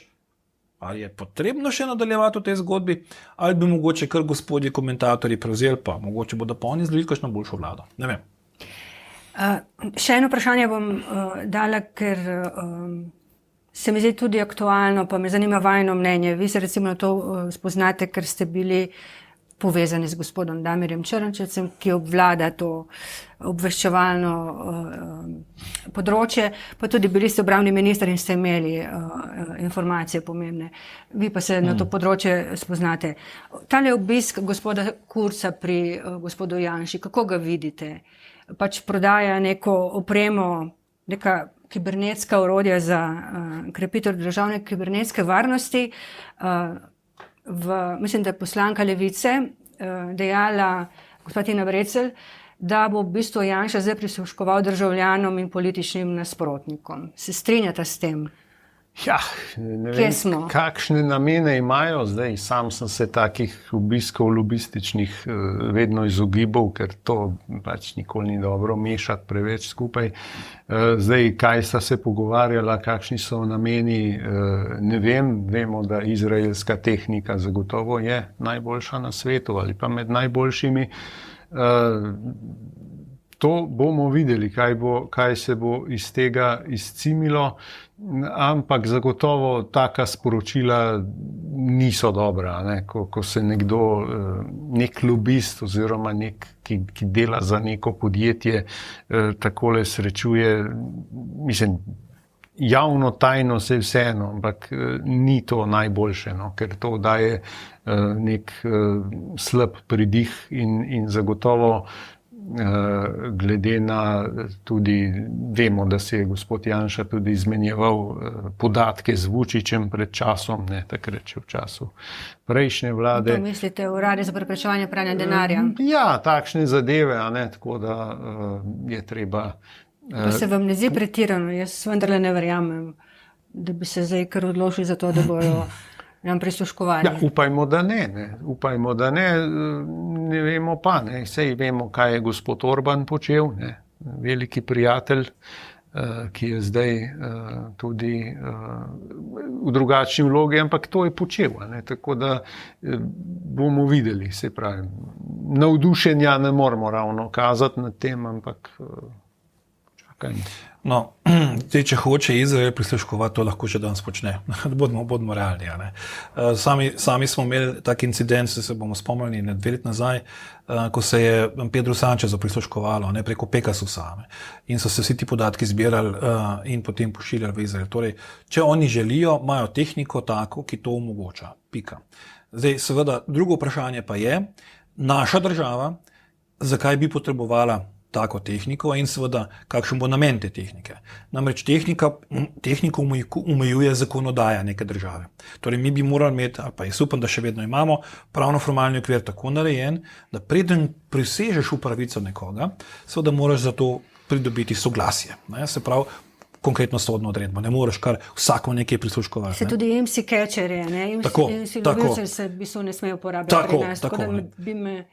ali je potrebno še nadaljevati v tej zgodbi, ali bi mogoče kar gospodje komentatorji prevzeli, pa mogoče bodo pa oni zdelili kakšno boljšo vlado. Ne vem. Še eno vprašanje bom dala, ker se mi zdi tudi aktualno, pa me zanima vajino mnenje. Vi se recimo na to spoznate, ker ste bili povezani z gospodom Damirjem Črnčecem, ki obvlada to obveščevalno področje, pa tudi bili ste obrambni minister in ste imeli informacije pomembne. Vi pa se na to področje spoznate. Tale obisk gospoda Kurza pri gospodu Janši, kako ga vidite? Pač prodaja neko opremo, neka kibernetska orodja za krepitev državne kibernetske varnosti. Mislim, da je poslanka Levice dejala, gospod Tina Brecelj, da bo v bistvu Janša zdaj prisluškoval državljanom in političnim nasprotnikom. Se strinjata s tem? Ja, ne vem, kakšne namene imajo. Zdaj, sam sem se takih obiskov lobističnih vedno izogibal, ker to pač nikoli ni dobro mešati preveč skupaj. Zdaj, kaj sta se pogovarjala, kakšni so nameni, ne vem. Vemo, da izraelska tehnika zagotovo je najboljša na svetu ali pa med najboljšimi. To bomo videli, kaj se bo iz tega izcimilo, ampak zagotovo taka sporočila niso dobra, ne? Ko se nekdo, nek lobist oziroma ki dela za neko podjetje, takole srečuje, mislim, javno tajno se vseeno, ampak ni to najboljše, no? Ker to daje nek slab pridih in zagotovo glede na tudi, vemo, da se je gospod Janša tudi izmenjeval podatke z Vučićem pred časom, ne takrat še v času prejšnje vlade. To mislite v Uradu za preprečevanje pranja denarja? Ja, takšne zadeve, a ne, tako da je treba. To se vam ne zdi pretirano? Jaz vendarle ne verjamem, da bi se zdaj kar odločili za to, da bojo nam prisluškovali. Ja, upajmo, da ne. Upajmo, da ne vemo pa, ne. Sej vemo, kaj je gospod Orban počel, ne. Veliki prijatelj, ki je zdaj tudi v drugačni vlogi, ampak to je počel, ne. Tako da bomo videli, se pravi. Navdušenja ne moramo ravno kazati nad tem, ampak čakajmo. No, če hoče Izrael prisluškovati, to lahko že danes počne. Bodimo realni. Ne? Sami smo imeli tak incident, se bomo spomnili 2 leta nazaj, ko se je Pedro Sanchezu prisluškovalo, ne, preko Pegasusa. In so se vsi ti podatki zbirali in potem pošiljali v Izrael. Torej, če oni želijo, imajo tehniko tako, ki to omogoča. Pika. Zdaj, seveda, drugo vprašanje pa je, naša država, zakaj bi potrebovala tako tehniko in seveda, kakšen bo namen te tehnike. Namreč tehniko omejuje zakonodaja neke države. Torej, mi bi morali imeti, ali pa jaz upam, da še vedno imamo, pravno-formalni okvir tako narejen, da preden prisežeš v pravico nekoga, seveda moraš za to pridobiti soglasje. Ne? Se pravi, konkretno sodno odredbo. Ne moreš kar vsako nekaj prisluškovati. Se tudi IMSI catcherje, ne? IMSI lobilce se v bistvu ne smejo uporabljati pri nas.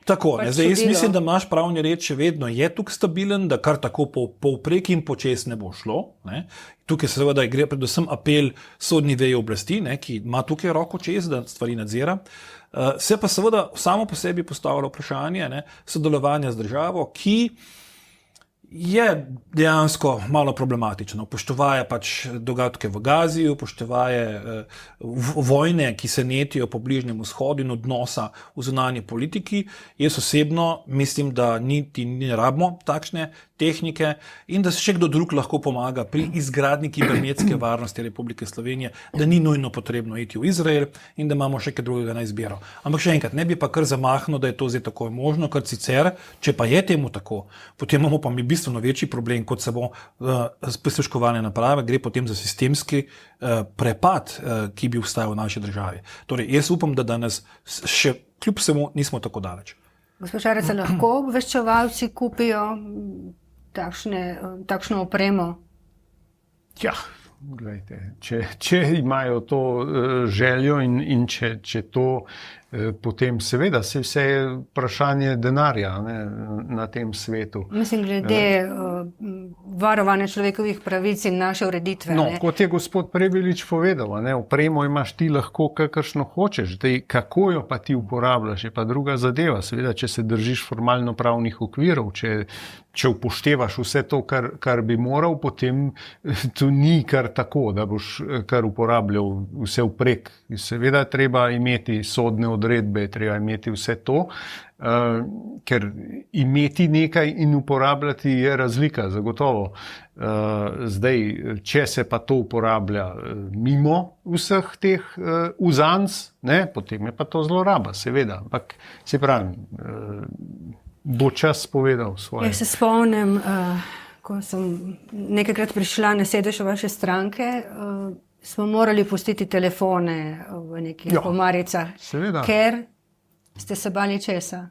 Tako, zdaj jaz mislim, da naš pravni red še vedno je tukaj stabilen, da kar tako povprek in počes ne bo šlo. Ne? Tukaj seveda gre predvsem apel sodni veji oblasti, ne, ki ima tukaj roko čez, da stvari nadzira. Se pa seveda samo po sebi postavlja vprašanje, ne, sodelovanja z državo, ki je dejansko malo problematično. Upoštevaje pač dogodke v Gazi, upoštevaje vojne, ki se netijo po Bližnjem vzhodu in odnosa v zunanji politiki. Jaz osebno mislim, da niti ne rabimo takšne tehnike in da se še kdo drug lahko pomaga pri izgradnji kibernetske varnosti Republike Slovenije, da ni nujno potrebno iti v Izrael in da imamo še kaj drugega na izbiro. Ampak še enkrat, ne bi pa kar zamahnil, da je to zdaj tako možno, ker sicer, če pa je temu tako, potem imamo pa mi bistveno večji problem, kot samo prisluškovalne naprave, gre potem za sistemski prepad, ki bi vstajal v naši državi. Torej, jaz upam, da danes še kljub vsemu nismo tako daleč. Gospod Šarec, lahko obveščevalci kupijo takšno opremo? Ja, gledajte, če imajo to željo in če to potem seveda se vse je vprašanje denarja, ne, na tem svetu. Mislim, glede varovanja človekovih pravic in naše ureditve. No, kot je gospod Prebilič povedal, ne, opremo imaš ti lahko kakršno hočeš, kako jo pa ti uporabljaš, je pa druga zadeva. Seveda, če se držiš formalno pravnih okvirov, če upoštevaš vse to, kar bi moral, potem to ni kar tako, da boš kar uporabljal vse vprek. Seveda treba imeti sodne odredbe, treba imeti vse to, ker imeti nekaj in uporabljati je razlika, zagotovo. Zdaj, če se pa to uporablja mimo vseh teh uzanc, ne, potem je pa to zloraba, seveda. Ampak se pravi, bo čas povedal svoje. Jaz se spomnim, ko sem nekajkrat prišla na sedež vaše stranke, smo morali pustiti telefone v nekih komaricah, ker ste se bali česa?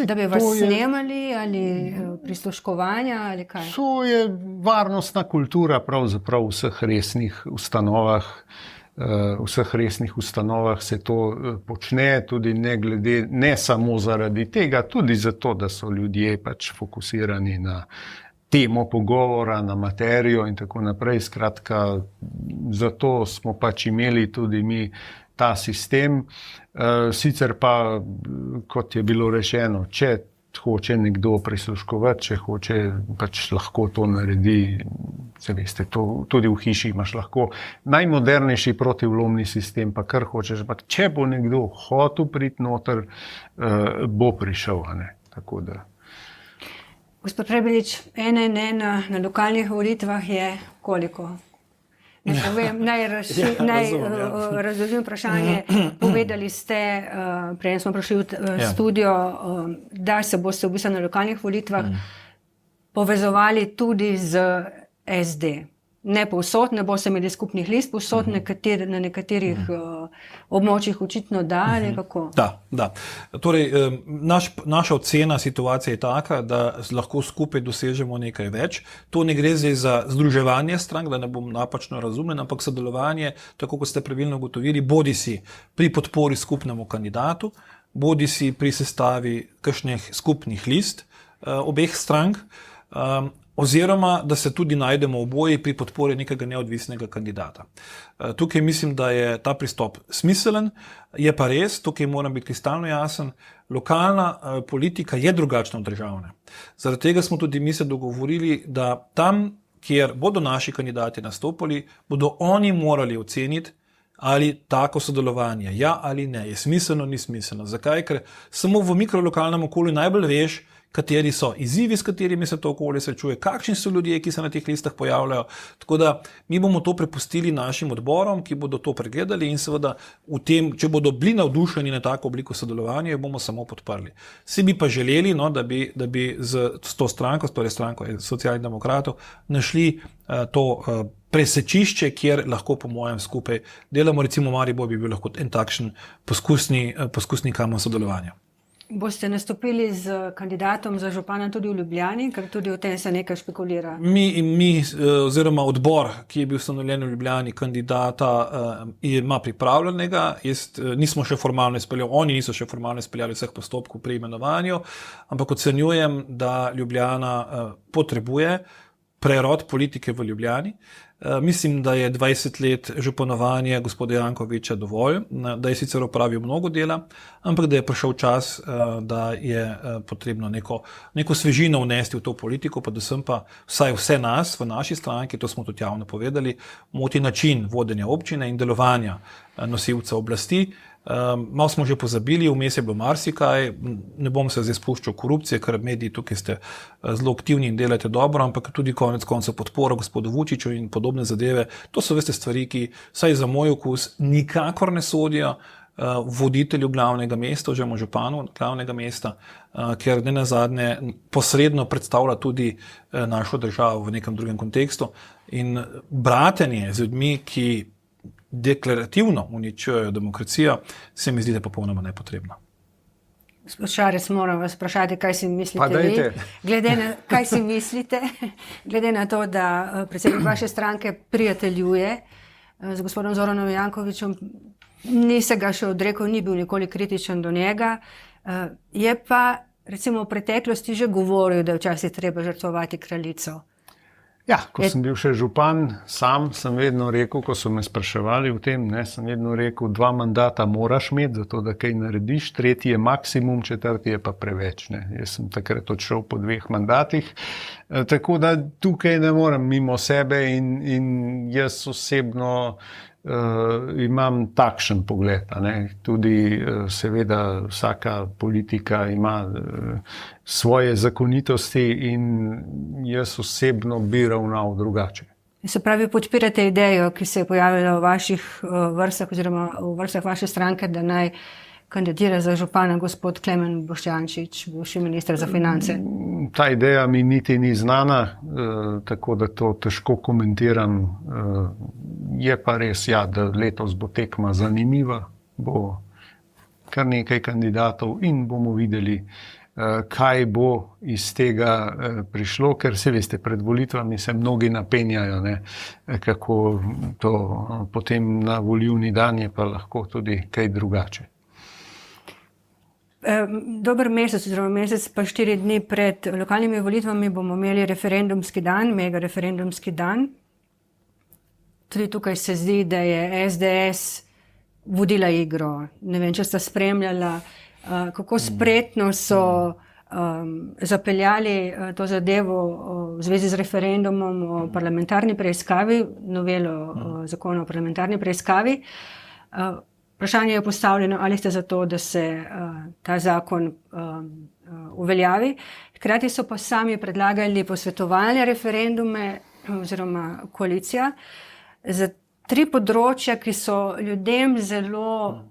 Da bi vas snemali ali prisluškovanja ali kaj? To je varnostna kultura pravzaprav v vseh resnih ustanovah. V vseh resnih ustanovah se to počne, tudi ne samo zaradi tega, tudi zato, da so ljudje pač fokusirani na temo pogovora, na materijo in tako naprej. Skratka, zato smo pač imeli tudi mi ta sistem. Sicer pa, kot je bilo rečeno, če hoče nekdo prisluškovati, če hoče, pač lahko to naredi. Se veste, tudi v hiši imaš lahko najmodernejši protivlomni sistem, pa kar hočeš. Pa če bo nekdo hotel priti noter, bo prišel. Ne? Tako da. Gospod Prebilič, 1:1 na lokalnih volitvah je koliko? Naj razložim vprašanje. Povedali ste, prej smo prišli v studio, da se boste v bistvu na lokalnih volitvah povezovali tudi z SD. Ne povsod, ne boste imeli skupnih list, povsod na nekaterih območjih očitno da, ali kako? Da. Torej, naša ocena situacije je taka, da lahko skupaj dosežemo nekaj več. To ne gre zdaj za združevanje strank, da ne bom napačno razumljen, ampak sodelovanje, tako kot ste pravilno ugotovili, bodisi pri podpori skupnemu kandidatu, bodisi pri sestavi kakšnih skupnih list obeh strank, oziroma da se tudi najdemo oboji pri podpori nekega neodvisnega kandidata. Tukaj mislim, da je ta pristop smiselen, je pa res, tukaj moram biti kristalno jasen, lokalna politika je drugačna od državne. Zaradi tega smo tudi mi se dogovorili, da tam, kjer bodo naši kandidati nastopali, bodo oni morali oceniti, ali tako sodelovanje, ja ali ne, je smiselno, ni smiselno. Zakaj? Ker samo v mikrolokalnem okolju najbolj veš, kateri so izzivi, s katerimi se to okolje srečuje, kakšni so ljudje, ki se na teh listah pojavljajo. Tako da mi bomo to prepustili našim odborom, ki bodo to pregledali in seveda v tem, če bodo bili navdušeni na tako obliko sodelovanja, jo bomo samo podprli. Vsi bi pa želeli, no, da bi s to stranko, torej stranko Socialnih demokratov, našli to presečišče, kjer lahko po mojem skupaj delamo, recimo Maribor bi bil lahko en takšen poskusni kamen sodelovanja. Boste nastopili z kandidatom za župana tudi v Ljubljani, ker tudi o tem se nekaj špekulira? Mi oziroma odbor, ki je bil ustanovljen v Ljubljani, kandidata ima pripravljenega. Nismo še formalno izpeljali, oni niso še formalno izpeljali vseh postopkov pri imenovanju, ampak ocenjujem, da Ljubljana potrebuje prerod politike v Ljubljani. Mislim, da je 20 let županovanja gospoda Jankovića dovolj, da je sicer opravil mnogo dela, ampak da je prišel čas, da je potrebno neko svežino vnesti v to politiko, predvsem pa vse nas v naši stranki, to smo tudi javno povedali, moti način vodenja občine in delovanja nosilca oblasti. Malo smo že pozabili, vmes je bilo marsikaj, ne bom se zdaj spuščal korupcije, ker mediji tukaj ste zelo aktivni in delate dobro, ampak tudi konec koncev podpora gospodu Vučiću in podobne zadeve. To so veste stvari, ki vsaj za moj okus nikakor ne sodijo voditelju glavnega mesta, oziroma županu glavnega mesta, ker ne nazadnje posredno predstavlja tudi našo državo v nekem drugem kontekstu. In bratenje z ljudmi, ki deklarativno uničujejo demokracijo, se mi zdi, da je popolnoma nepotrebno. Gospod Šarec, moram vas vprašati, kaj si mislite Pa dajte. vi? Kaj si mislite, glede na to, da predsednik vaše stranke prijateljuje z gospodom Zoranom Jankovićem, ni se ga še odrekel, ni bil nikoli kritičen do njega, je pa recimo v preteklosti že govoril, da je včasih treba žrtvovati kraljico. Ja, ko sem bil še župan, sam sem vedno rekel, ko so me spraševali o tem, sem vedno rekel, 2 mandata moraš imeti, zato da kaj narediš, 3 je maksimum, 4 je pa preveč. Jaz sem takrat odšel po 2 mandatih, tako da tukaj ne morem mimo sebe in jaz osebno imam takšen pogled. Tudi seveda vsaka politika ima svoje zakonitosti in jaz osebno bi ravnal drugače. Se pravi, podpirate idejo, ki se je pojavila v vaših vrstah oziroma v vrstah vaše stranke, da naj kandidira za župana gospod Klemen Boštjančič, bivši minister za finance? Ta ideja mi niti ni znana, tako da to težko komentiram. Je pa res, da letos bo tekma zanimiva, bo kar nekaj kandidatov in bomo videli, kaj bo iz tega prišlo, ker se veste, pred volitvami se mnogi napenjajo, kako to potem na volilni dan je pa lahko tudi kaj drugače. Dober mesec, oziroma mesec pa 4 dni pred lokalnimi volitvami bomo imeli referendumski dan, mega referendumski dan. Tudi tukaj se zdi, da je SDS vodila igro. Ne vem, če sta spremljala, kako spretno so zapeljali to zadevo v zvezi z referendumom o parlamentarni preiskavi, novelo zakona o parlamentarni preiskavi. Vprašanje je postavljeno, ali ste za to, da se ta zakon uveljavi. Hkrati so pa sami predlagali posvetovalne referendume oziroma koalicija za 3 področja, ki so ljudem zelo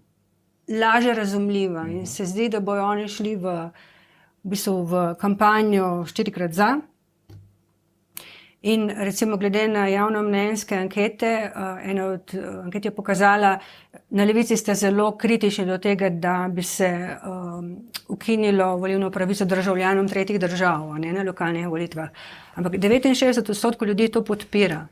lažje razumljiva in se zdi, da bojo oni šli v kampanjo 4-krat za. In recimo glede na javnomnenjske ankete, ena od anket je pokazala, na levici ste zelo kritični do tega, da bi se ukinilo volilno pravico državljanom 3 držav, na lokalnih volitvah. Ampak 69% ljudi to podpira.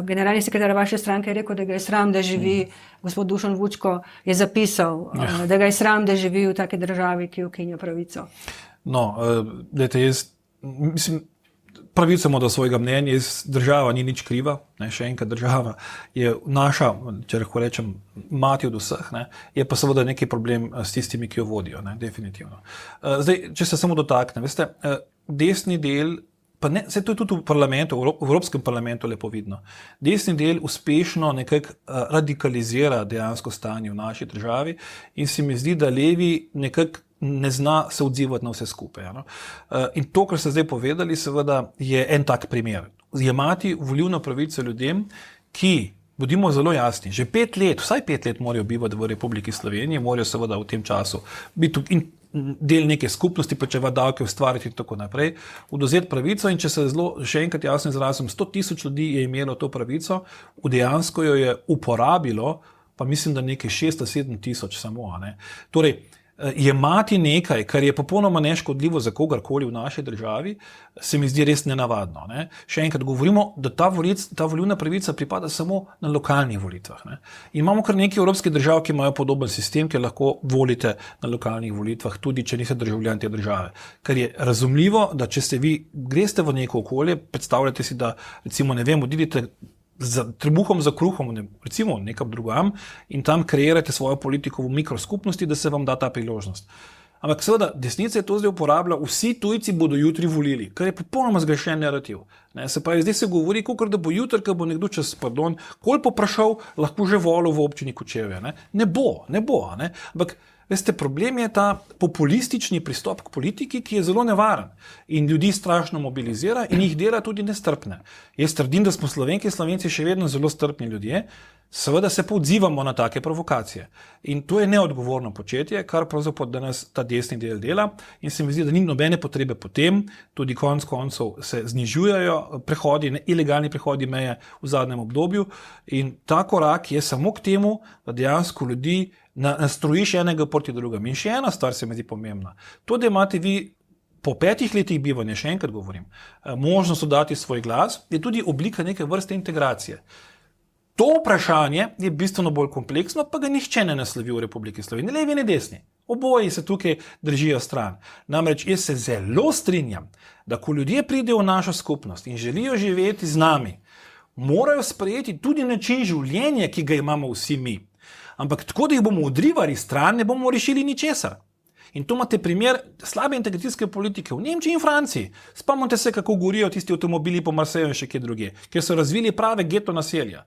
Generalni sekretar vaše stranke je rekel, da ga je sram, da živi, gospod Dušan Vučko je zapisal, da ga je sram, da živi v taki državi, ki ukinja pravico. No, dajte, jaz mislim, pravico imamo do svojega mnenja, država ni nič kriva, še enkrat, država je naša, če lahko rečem, mati od vseh, je pa seveda neki problem s tistimi, ki jo vodijo, definitivno. Zdaj, če se samo dotakne, veste, desni del, pa ne, to je tudi v parlamentu, v Evropskem parlamentu lepo vidno, desni del uspešno nekako radikalizira dejansko stanje v naši državi in se mi zdi, da levi nekako ne zna se odzivati na vse skupaj. In to, kar ste zdaj povedali, seveda je en tak primer. Jemati volilno pravico ljudem, ki, bodimo zelo jasni, že 5 let, vsaj 5 let morajo bivati v Republiki Sloveniji, morajo seveda v tem času biti in del neke skupnosti, plačevati davke, ustvariti in tako naprej, odvzeti pravico in če se zelo, še enkrat jasno izrazim, 100 000 ljudi je imelo to pravico, dejansko jo je uporabilo, pa mislim, da nekaj 6-7 tisoč samo. Torej, jemati nekaj, kar je popolnoma neškodljivo za kogarkoli v naši državi, se mi zdi res nenavadno. Še enkrat govorimo, da ta volilna pravica pripada samo na lokalnih volitvah. In imamo kar nekaj evropskih držav, ki imajo podoben sistem, kjer lahko volite na lokalnih volitvah, tudi če niste državljan te države. Ker je razumljivo, da če ste vi greste v neko okolje, predstavljate si, da recimo, ne vem, odidete za trebuhom, za kruhom, recimo nekam drugam in tam kreirate svojo politiko v mikroskupnosti, da se vam da ta priložnost. Ampak seveda, desnica je to zdaj uporabila, vsi tujci bodo jutri volili, kar je popolnoma zgrešen narativ. Se pravi, zdaj se govori, kakor da bo jutri, ko bo nekdo koliko poprašal, lahko že volil v občini Kočevje. Ne bo. Ampak, veste, problem je ta populistični pristop k politiki, ki je zelo nevaren in ljudi strašno mobilizira in jih dela tudi nestrpne. Jaz trdim, da smo Slovenke in Slovenci še vedno zelo strpni ljudje, seveda se pa odzivamo na take provokacije. In to je neodgovorno početje, kar pravzaprav danes ta desni del dela in se mi zdi, da ni nobene potrebe po tem, tudi konec koncev se znižujejo prehodi, ilegalni prehodi meje v zadnjem obdobju in ta korak je samo k temu, da dejansko ljudi nastrojiš enega proti drugemu. In še ena stvar se mi zdi pomembna. To, da imate vi po 5 letih bivanja, še enkrat govorim, možnost oddati svoj glas, je tudi oblika neke vrste integracije. To vprašanje je bistveno bolj kompleksno, pa ga nihče ne naslovi v Republiki Sloveniji, ne levi ne desni. Oboji se tukaj držijo stran. Namreč jaz se zelo strinjam, da ko ljudje pridejo v našo skupnost in želijo živeti z nami, morajo sprejeti tudi način življenja, ki ga imamo vsi mi. Ampak tako, da jih bomo odrivali stran, ne bomo rešili ničesar. In to imate primer slabe integracijske politike v Nemčiji in Franciji. Spomnite se, kako gorijo tisti avtomobili po Marseju in še kje druge, ker so razvili prave geto naselja.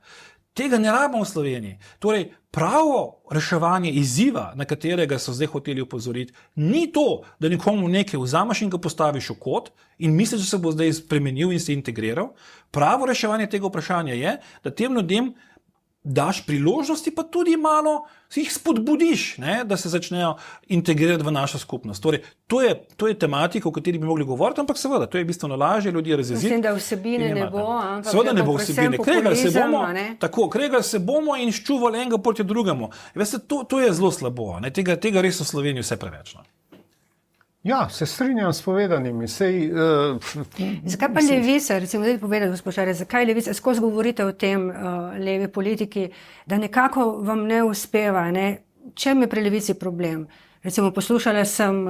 Tega ne rabimo v Sloveniji. Torej, pravo reševanje izziva, na katerega so zdaj hoteli opozoriti, ni to, da nekomu nekaj vzameš in ga postaviš v kot in misliš, da se bo zdaj spremenil in se integriral. Pravo reševanje tega vprašanja je, da tem ljudem daš priložnosti, pa tudi malo si jih spodbudiš, da se začnejo integrirati v našo skupnost. Torej, to je tematika, o kateri bi mogli govoriti, ampak seveda, to je bistveno lažje ljudi razjeziti. Mislim, da vsebine ne bo, ampak seveda ne bo vsebine. Kregali se bomo in ščuvali enega proti drugemu. Veste, to je zelo slabo. Tega res v Sloveniji vse preveč. Ja, se strinjam s povedanimi. Zakaj pa levica, recimo, da povedati, gospod Šarec, zakaj levica, skozi govorite o tem levi politiki, da nekako vam ne uspeva, Čem je pri levici problem? Recimo, poslušala sem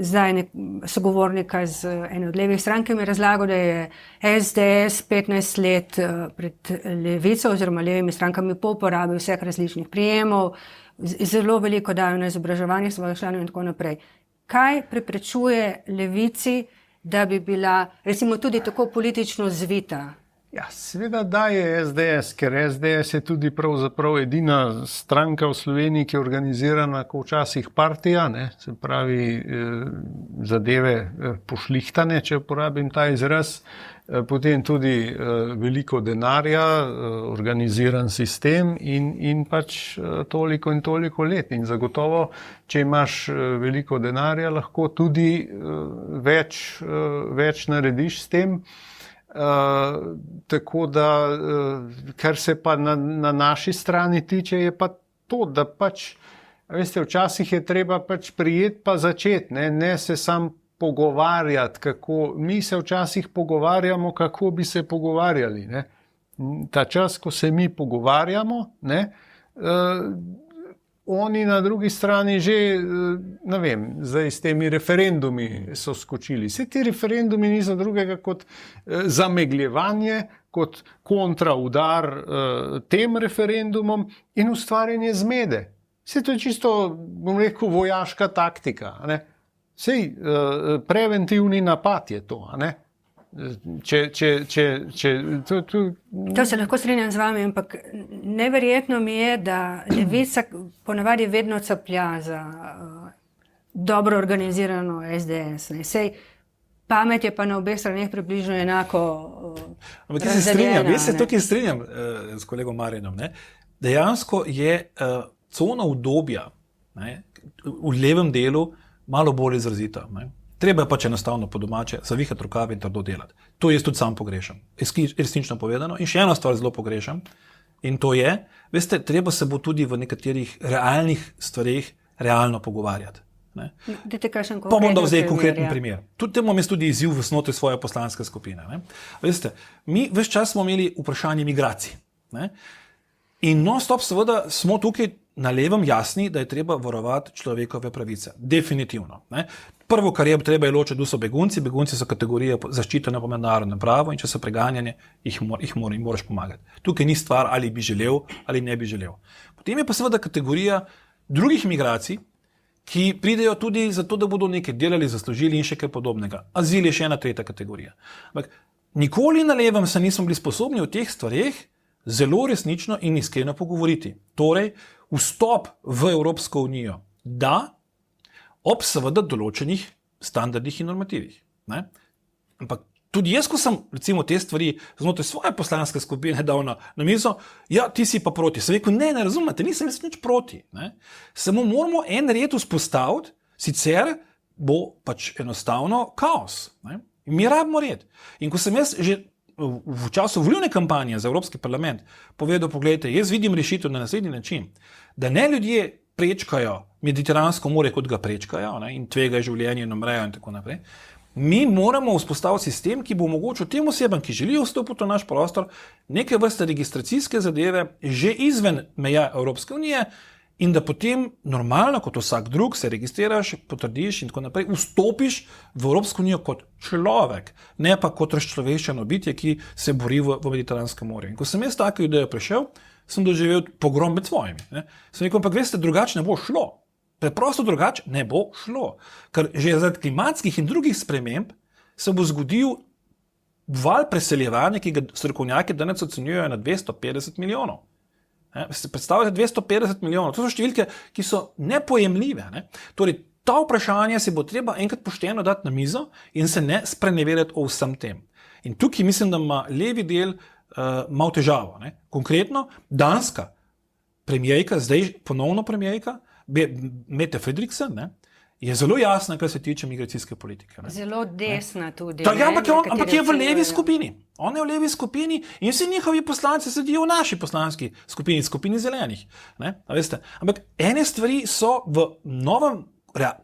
zdaj sogovornika z ene od levih strank, ki mi je razlagal, da je SDS 15 let pred levico oziroma levimi strankami po uporabi vseh različnih prijemov, zelo veliko dajo na izobraževanje svojih članov in tako naprej. Kaj preprečuje levici, da bi bila, recimo, tudi tako politično zvita? Ja, seveda daje SDS, ker SDS je tudi pravzaprav edina stranka v Sloveniji, ki je organizirana kot včasih partija, se pravi zadeve pošlihtane, če uporabim ta izraz, potem tudi veliko denarja, organiziran sistem in pač toliko in toliko let. In zagotovo, če imaš veliko denarja, lahko tudi več narediš s tem. Tako da, kar se pa na naši strani tiče, je pa to, da pač, veste, včasih je treba pač prijeti pa začeti, ne se sam pogovarjati, kako, mi se včasih pogovarjamo, kako bi se pogovarjali, Ta čas, ko se mi pogovarjamo, oni na drugi strani že, ne vem, zdaj s temi referendumi so skočili. Vse ti referendumi niso drugega kot zamegljevanje, kot kontraudar tem referendumom in ustvarjanje zmede. Vse to je čisto, bom rekel, vojaška taktika. Sej preventivni napad je to, To se lahko strinjam z vami, ampak neverjetno mi je, da levica ponavadi vedno caplja za dobro organizirano SDS. Sej pamet je pa na obeh straneh približno enako razdeljena. Jaz se tukaj strinjam s kolegom Marjanom. Dejansko je cona udobja v levem delu malo bolj izrazita. Treba je pač enostavno po domače zavihati rokave in trdo delati. To jaz tudi sam pogrešam. Resnično povedano. In še ena stvar zelo pogrešam. In to je, veste, treba se bo tudi v nekaterih realnih stvareh realno pogovarjati. Pa bom dal zdaj konkreten primer. Tudi temu je tudi izziv v snotri svoje poslanske skupine. Veste, mi ves čas smo imeli vprašanje migracij. In non-stop seveda smo tukaj na levem jasni, da je treba varovati človekove pravice. Definitivno. Prvo, kar je treba, je ločiti, da so begunci. Begunci so kategorije zaščitene po mednarodnem pravu in če so preganjanje, jih moraš pomagati. Tukaj ni stvar, ali bi želel ali ne bi želel. Potem je pa seveda kategorija drugih migracij, ki pridejo tudi zato, da bodo nekaj delali, zaslužili in še kaj podobnega. Azil je še ena tretja kategorija. Ampak nikoli na levem se nismo bili sposobni o teh stvareh zelo resnično in iskreno pogovoriti. Torej, vstop v Evropsko unijo, da, ob seveda določenih standardih in normativih. Ne? Ampak tudi jaz, ko sem recimo te stvari znotraj svoje poslanske skupine dal na mizo, ja, ti si pa proti. Sem rekel, ne razumete, nisem nič proti. Ne? Samo moramo en red vzpostaviti, sicer bo pač enostavno kaos. Ne? In mi rabimo red. In ko sem jaz že v času volilne kampanje za Evropski parlament povedal, pogledajte, jaz vidim rešitev na naslednji način, da ne ljudje prečkajo Mediteransko more, kot ga prečkajo, ne, in tvegajo življenje in umrejo in tako naprej. Mi moramo vzpostaviti sistem, ki bo omogočil tem osebam, ki želijo vstopiti v naš prostor, neke vrste registracijske zadeve že izven meja Evropske unije in da potem normalno, kot vsak drug, se registriraš, potrdiš in tako naprej, vstopiš v Evropsko unijo kot človek, ne pa kot razčloveščeno bitje, ki se bori v Mediteranskem morju. In ko sem jaz tako idejo prišel, sem doživel pogrom med svojimi. Ne. Sem rekel, ampak veste, drugače ne bo šlo. Preprosto drugače ne bo šlo. Ker že zaradi klimatskih in drugih sprememb se bo zgodil val preseljevanja, ki ga strokovnjaki danes ocenjujejo na 250 milijonov. Si predstavljate 250 milijonov. To so številke, ki so nepojemljive. Ne? Torej, ta vprašanja se bo treba enkrat pošteno dati na mizo in se ne sprenevedati o vsem tem. In tukaj mislim, da ima levi del malo težavo. Ne? Konkretno, danska premijejka, zdaj ponovno premijejka, Mette Frederiksen, ne, je zelo jasna, kar se tiče migracijske politike. Ne. Zelo desna tudi. Ja, ampak je v levi skupini. On je v levi skupini in vsi njihovi poslanci sedijo v naši poslanski skupini, skupini zelenih. Ne. A veste? Ampak ene stvari so v novem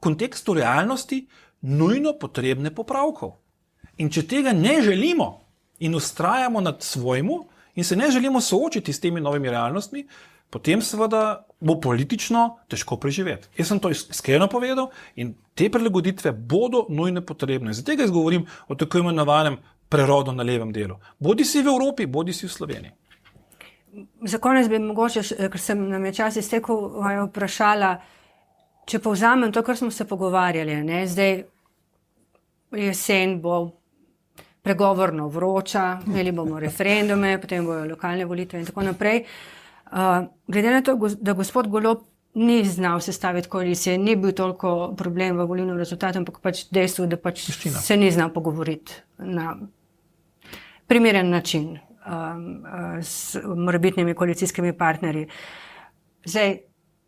kontekstu realnosti nujno potrebne popravkov. In če tega ne želimo in ustrajamo nad svojmu in se ne želimo soočiti s temi novimi realnostmi, potem seveda bo politično težko preživeti. Jaz sem to iskreno povedal in te prilagoditve bodo nujno potrebne. Zato jaz govorim o tako imenovanem prerodu na levem delu. Bodi si v Evropi, bodi si v Sloveniji. Za konec bi mogoče, ker sem nam je čas iztekel, vprašala, če povzamem to, kar smo se pogovarjali. Ne? Zdaj jesen bo pregovorno vroča, imeli bomo referendume, potem bojo lokalne volitve in tako naprej. Glede na to, da gospod Golob ni znal sestaviti koalicije, ni bil toliko problem v volilnem rezultatu, ampak pač dejstvo, da pač se ni znal pogovoriti na primeren način s morebitnimi koalicijskimi partnerji. Zdaj,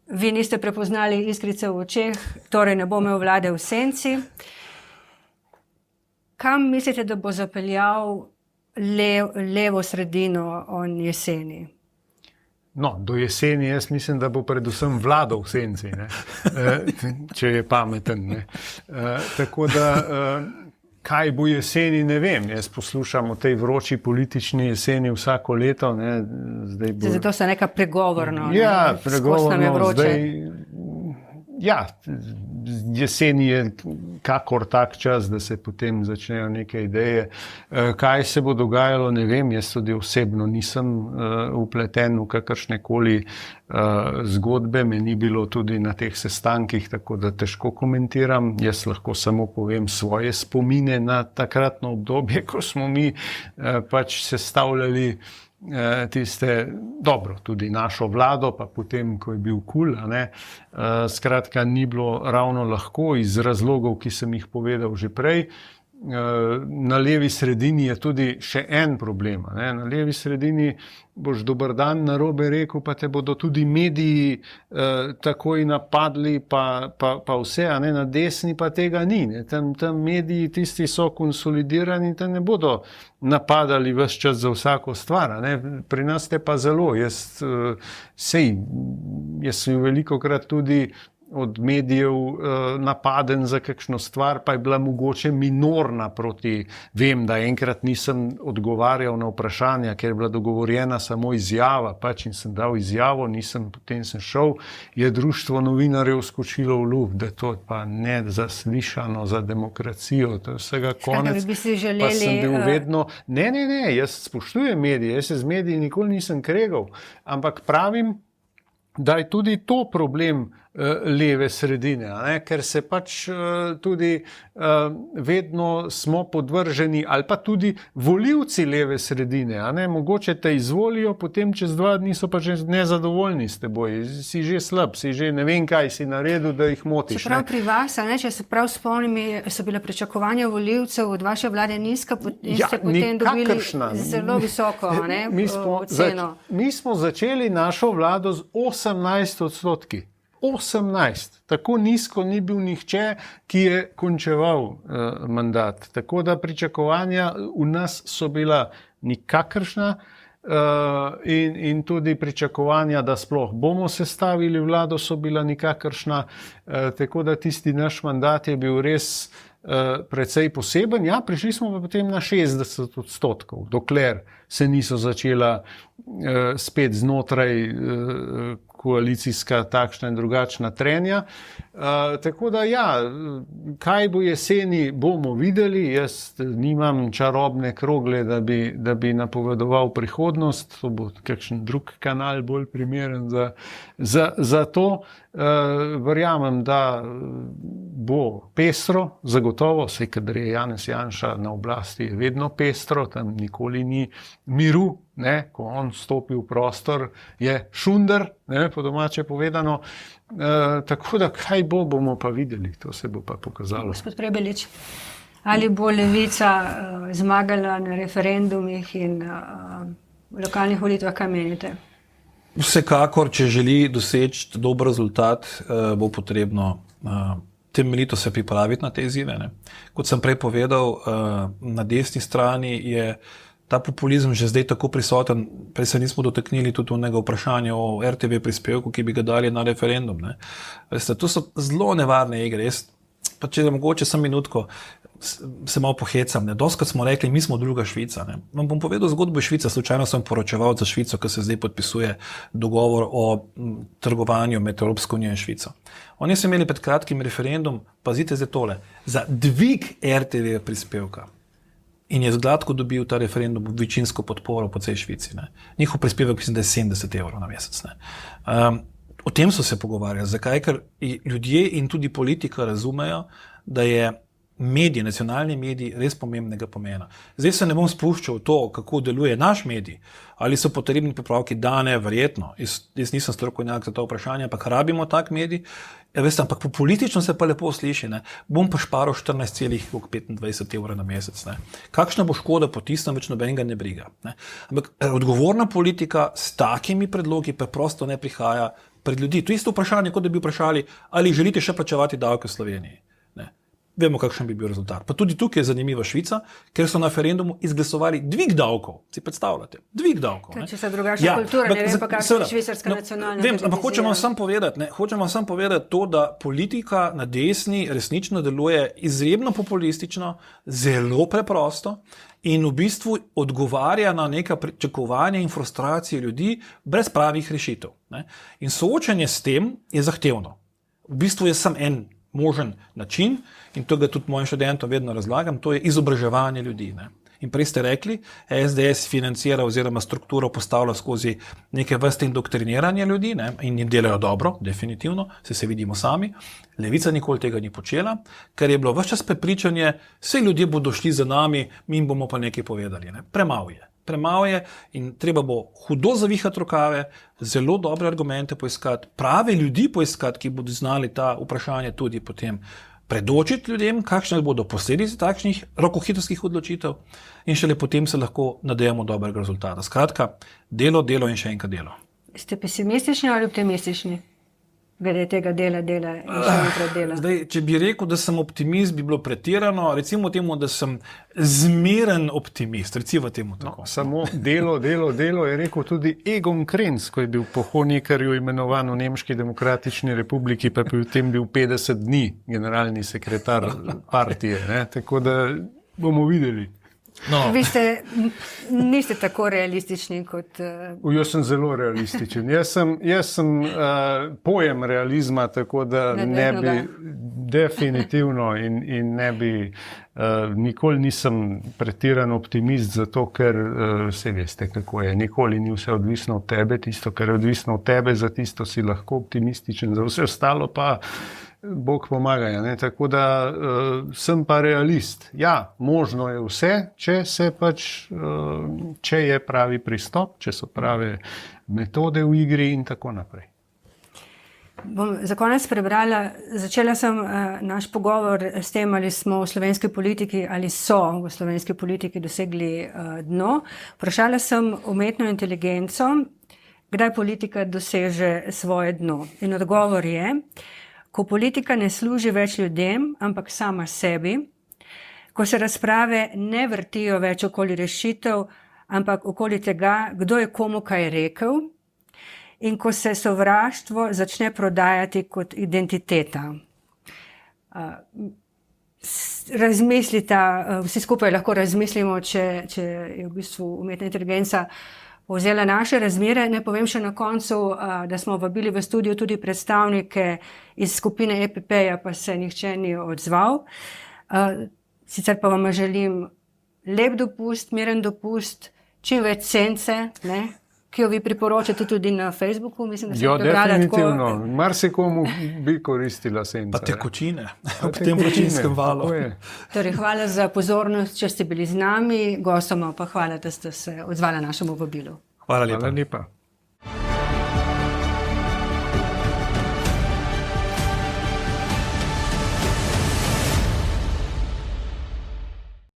vi niste prepoznali iskrice v očeh, torej ne bo imel vlade v senci. Kam mislite, da bo zapeljal levo sredino on jeseni? No, do jeseni jaz mislim, da bo predvsem vladal v senci, ne? Če je pameten. Ne? Tako da, kaj bo jeseni, ne vem. Jaz poslušam o tej vroči politični jeseni vsako leto. Ne? Zdaj bo... Zato se neka pregovorno. Ja, pregovorno. Zdaj, ja, jeseni je kakor tak čas, da se potem začnejo neke ideje. Kaj se bo dogajalo, ne vem, jaz tudi osebno nisem upleten v kakršnekoli zgodbe, me ni bilo tudi na teh sestankih, tako da težko komentiram. Jaz lahko samo povem svoje spomine na takratno obdobje, ko smo mi pač sestavljali tiste, dobro, tudi našo vlado, pa potem, ko je bil KUL, skratka, ni bilo ravno lahko iz razlogov, ki sem jih povedal že prej. Na levi sredini je tudi še en problem. Na levi sredini boš dober dan narobe rekel, pa te bodo tudi mediji takoj napadli, pa vse, na desni pa tega ni. Tam mediji tisti so konsolidirani, tam ne bodo napadali ves čas za vsako stvar. Pri nas te pa zelo. Jaz sem velikokrat tudi od medijev napaden za kakšno stvar, pa je bila mogoče minorna proti, vem, da enkrat nisem odgovarjal na vprašanja, ker je bila dogovorjena samo izjava, pač in sem dal izjavo, potem sem šel, je društvo novinarjev skočilo v luft, da to pa ne zaslišano za demokracijo, to je vsega konec, pa sem bil vedno, ne, jaz spoštujem medije, jaz se z mediji nikoli nisem kregal, ampak pravim, da je tudi to problem leve sredine, ker se pač tudi vedno smo podvrženi, ali pa tudi volivci leve sredine, mogoče te izvolijo, potem čez 2 dni so pa že nezadovoljni s teboj, si že slab, si že ne vem kaj si naredil, da jih motiš. Čeprav pri vas, če se prav spomnim, so bila pričakovanja volivcev od vaše vlade nizka in ste potem dobili zelo visoko oceno. Mi smo začeli našo vlado z 18%. 18. Tako nizko ni bil nihče, ki je končeval mandat. Tako da pričakovanja v nas so bila nikakršna in tudi pričakovanja, da sploh bomo sestavili vlado, so bila nikakršna. Tako da tisti naš mandat je bil res precej poseben. Ja, prišli smo pa potem na 60%, dokler se niso začela spet znotraj koalicijska takšna in drugačna trenja. Tako da ja, kaj bo jeseni, bomo videli. Jaz nimam čarobne krogle, da bi napovedoval prihodnost. To bo kakšen drug kanal bolj primeren za to. Verjamem, da bo pestro, zagotovo, saj kadar je Janez Janša na oblasti, je vedno pestro, tam nikoli ni miru. Ko on stopi v prostor, je šunder, po domače povedano. Tako da kaj bomo pa videli, to se bo pa pokazalo. Gospod Prebelič, ali bo Levica zmagala na referendumih in lokalnih volitvah, kaj menite? Vsekakor, če želi doseči dober rezultat, bo potrebno temeljito se pripraviti na te izzive. Kot sem prej povedal, na desni strani je ta populizem že zdaj tako prisoten, prej se nismo dotaknili tudi onega vprašanja o RTV prispevku, ki bi ga dali na referendum. Veste, to so zelo nevarne igre. Pa če mogoče sem minutko, se malo pohecam. Doskrat smo rekli, mi smo druga Švica. Vam bom povedal zgodbo Švice, slučajno sem poročeval za Švico, ki se zdaj podpisuje dogovor o trgovanju med Evropsko unijo in Švico. Oni so imeli pred kratkim referendum, pazite zdaj tole, za dvig RTV prispevka. In je gladko dobil ta referendum večinsko podporo po celi Švici. Njihov prispevek mislim, da je 70 evrov na mesec. O tem so se pogovarjali. Zakaj? Ker ljudje in tudi politika razumejo, da je medij, nacionalni medij res pomembnega pomena. Zdaj se ne bom spuščal v to, kako deluje naš medij, ali so potrebni pripravki dane, verjetno. Jaz nisem strokovnjak za to vprašanje, ampak rabimo tak medij. Ja, veste, ampak politično se pa lepo sliši. Bom pa šparal 14,25 evra na mesec. Kakšna bo škoda po tistem, več nobenega ne briga. Ampak odgovorna politika s takimi predlogi preprosto ne prihaja pred ljudi. To je isto vprašanje, kot da bi vprašali, ali želite še plačevati davke v Sloveniji. Vemo, kakšen bi bil rezultat. Pa tudi tukaj je zanimiva Švica, ker so na referendumu izglasovali dvig davkov. Si predstavljate? Dvig davkov. Če se drugačna kultura, ne vem pa, kakšna je švicarska nacionalna. Vem, ampak hočem vam sam povedati to, da politika na desni resnično deluje izjemno populistično, zelo preprosto in v bistvu odgovarja na neka pričakovanja in frustracije ljudi brez pravih rešitev. In soočanje s tem je zahtevno. V bistvu je samo en možen način, in to ga tudi mojim študentom vedno razlagam, to je izobraževanje ljudi. In prej ste rekli, SDS financira oziroma strukturo postavlja skozi neke vrste indoktriniranje ljudi in jim delajo dobro, definitivno, se vidimo sami. Levica nikoli tega ni počela, ker je bilo ves čas prepričanje, vse ljudje bodo šli za nami, mi jim bomo pa nekaj povedali. Premalo je in treba bo hudo zavihati rokave, zelo dobre argumente poiskati, prave ljudi poiskati, ki bodo znali ta vprašanje tudi potem predočiti ljudem, kakšne bodo posledice takšnih rokohitrskih odločitev in šele potem se lahko nadejamo dobrega rezultata. Skratka, delo in še enkrat delo. Ste pesimistični ali optimistični? Glede tega dela in še enkrat dela. Zdaj, če bi rekel, da sem optimist, bi bilo pretirano. Recimo temu, da sem zmeren optimist. Recimo temu tako. Samo delo je rekel tudi Egon Krenz, ko je bil po Honeckerju imenovan v Nemški demokratični republiki, pa je potem bil 50 dni generalni sekretar partije. Tako da bomo videli. No. Vi niste tako realistični kot. Jaz sem zelo realističen. Jaz sem pojem realizma, tako da ne bi definitivno in ne bi, nikoli nisem pretiran optimist, zato ker vse veste, kako je. Nikoli ni vse odvisno od tebe, tisto, kar je odvisno od tebe, za tisto si lahko optimističen, za vse ostalo pa Bog pomaga. Ne? Tako da sem pa realist. Ja, možno je vse, če je pravi pristop, če so prave metode v igri in tako naprej. Bom za konec prebrala, začela sem naš pogovor s tem, ali smo v slovenski politiki, ali so v slovenski politiki dosegli dno. Vprašala sem umetno inteligenco, kdaj politika doseže svoje dno. In odgovor je, ko politika ne služi več ljudem, ampak sama sebi, ko se razprave ne vrtijo več okoli rešitev, ampak okoli tega, kdo je komu kaj rekel, in ko se sovraštvo začne prodajati kot identiteta. Razmislite, vsi skupaj lahko razmislimo, če je v bistvu umetna inteligenca povzela naše razmere. Ne povem še na koncu, da smo vabili v studio tudi predstavnike iz skupine EPP-ja, pa se nihče ni odzval. Sicer pa vam želim lep dopust, miren dopust, čim več sence, ne? Ki jo vi priporočate tudi na Facebooku. Mislim, da sem prebrala definitivno. Tako... Marsikomu bi koristila senca. Pa tekočine, ob tem vročinskem valu. Torej, hvala za pozornost, če ste bili z nami, gostoma pa hvala, da ste se odzvali našemu vabilu. Hvala lepa. Hvala lepa.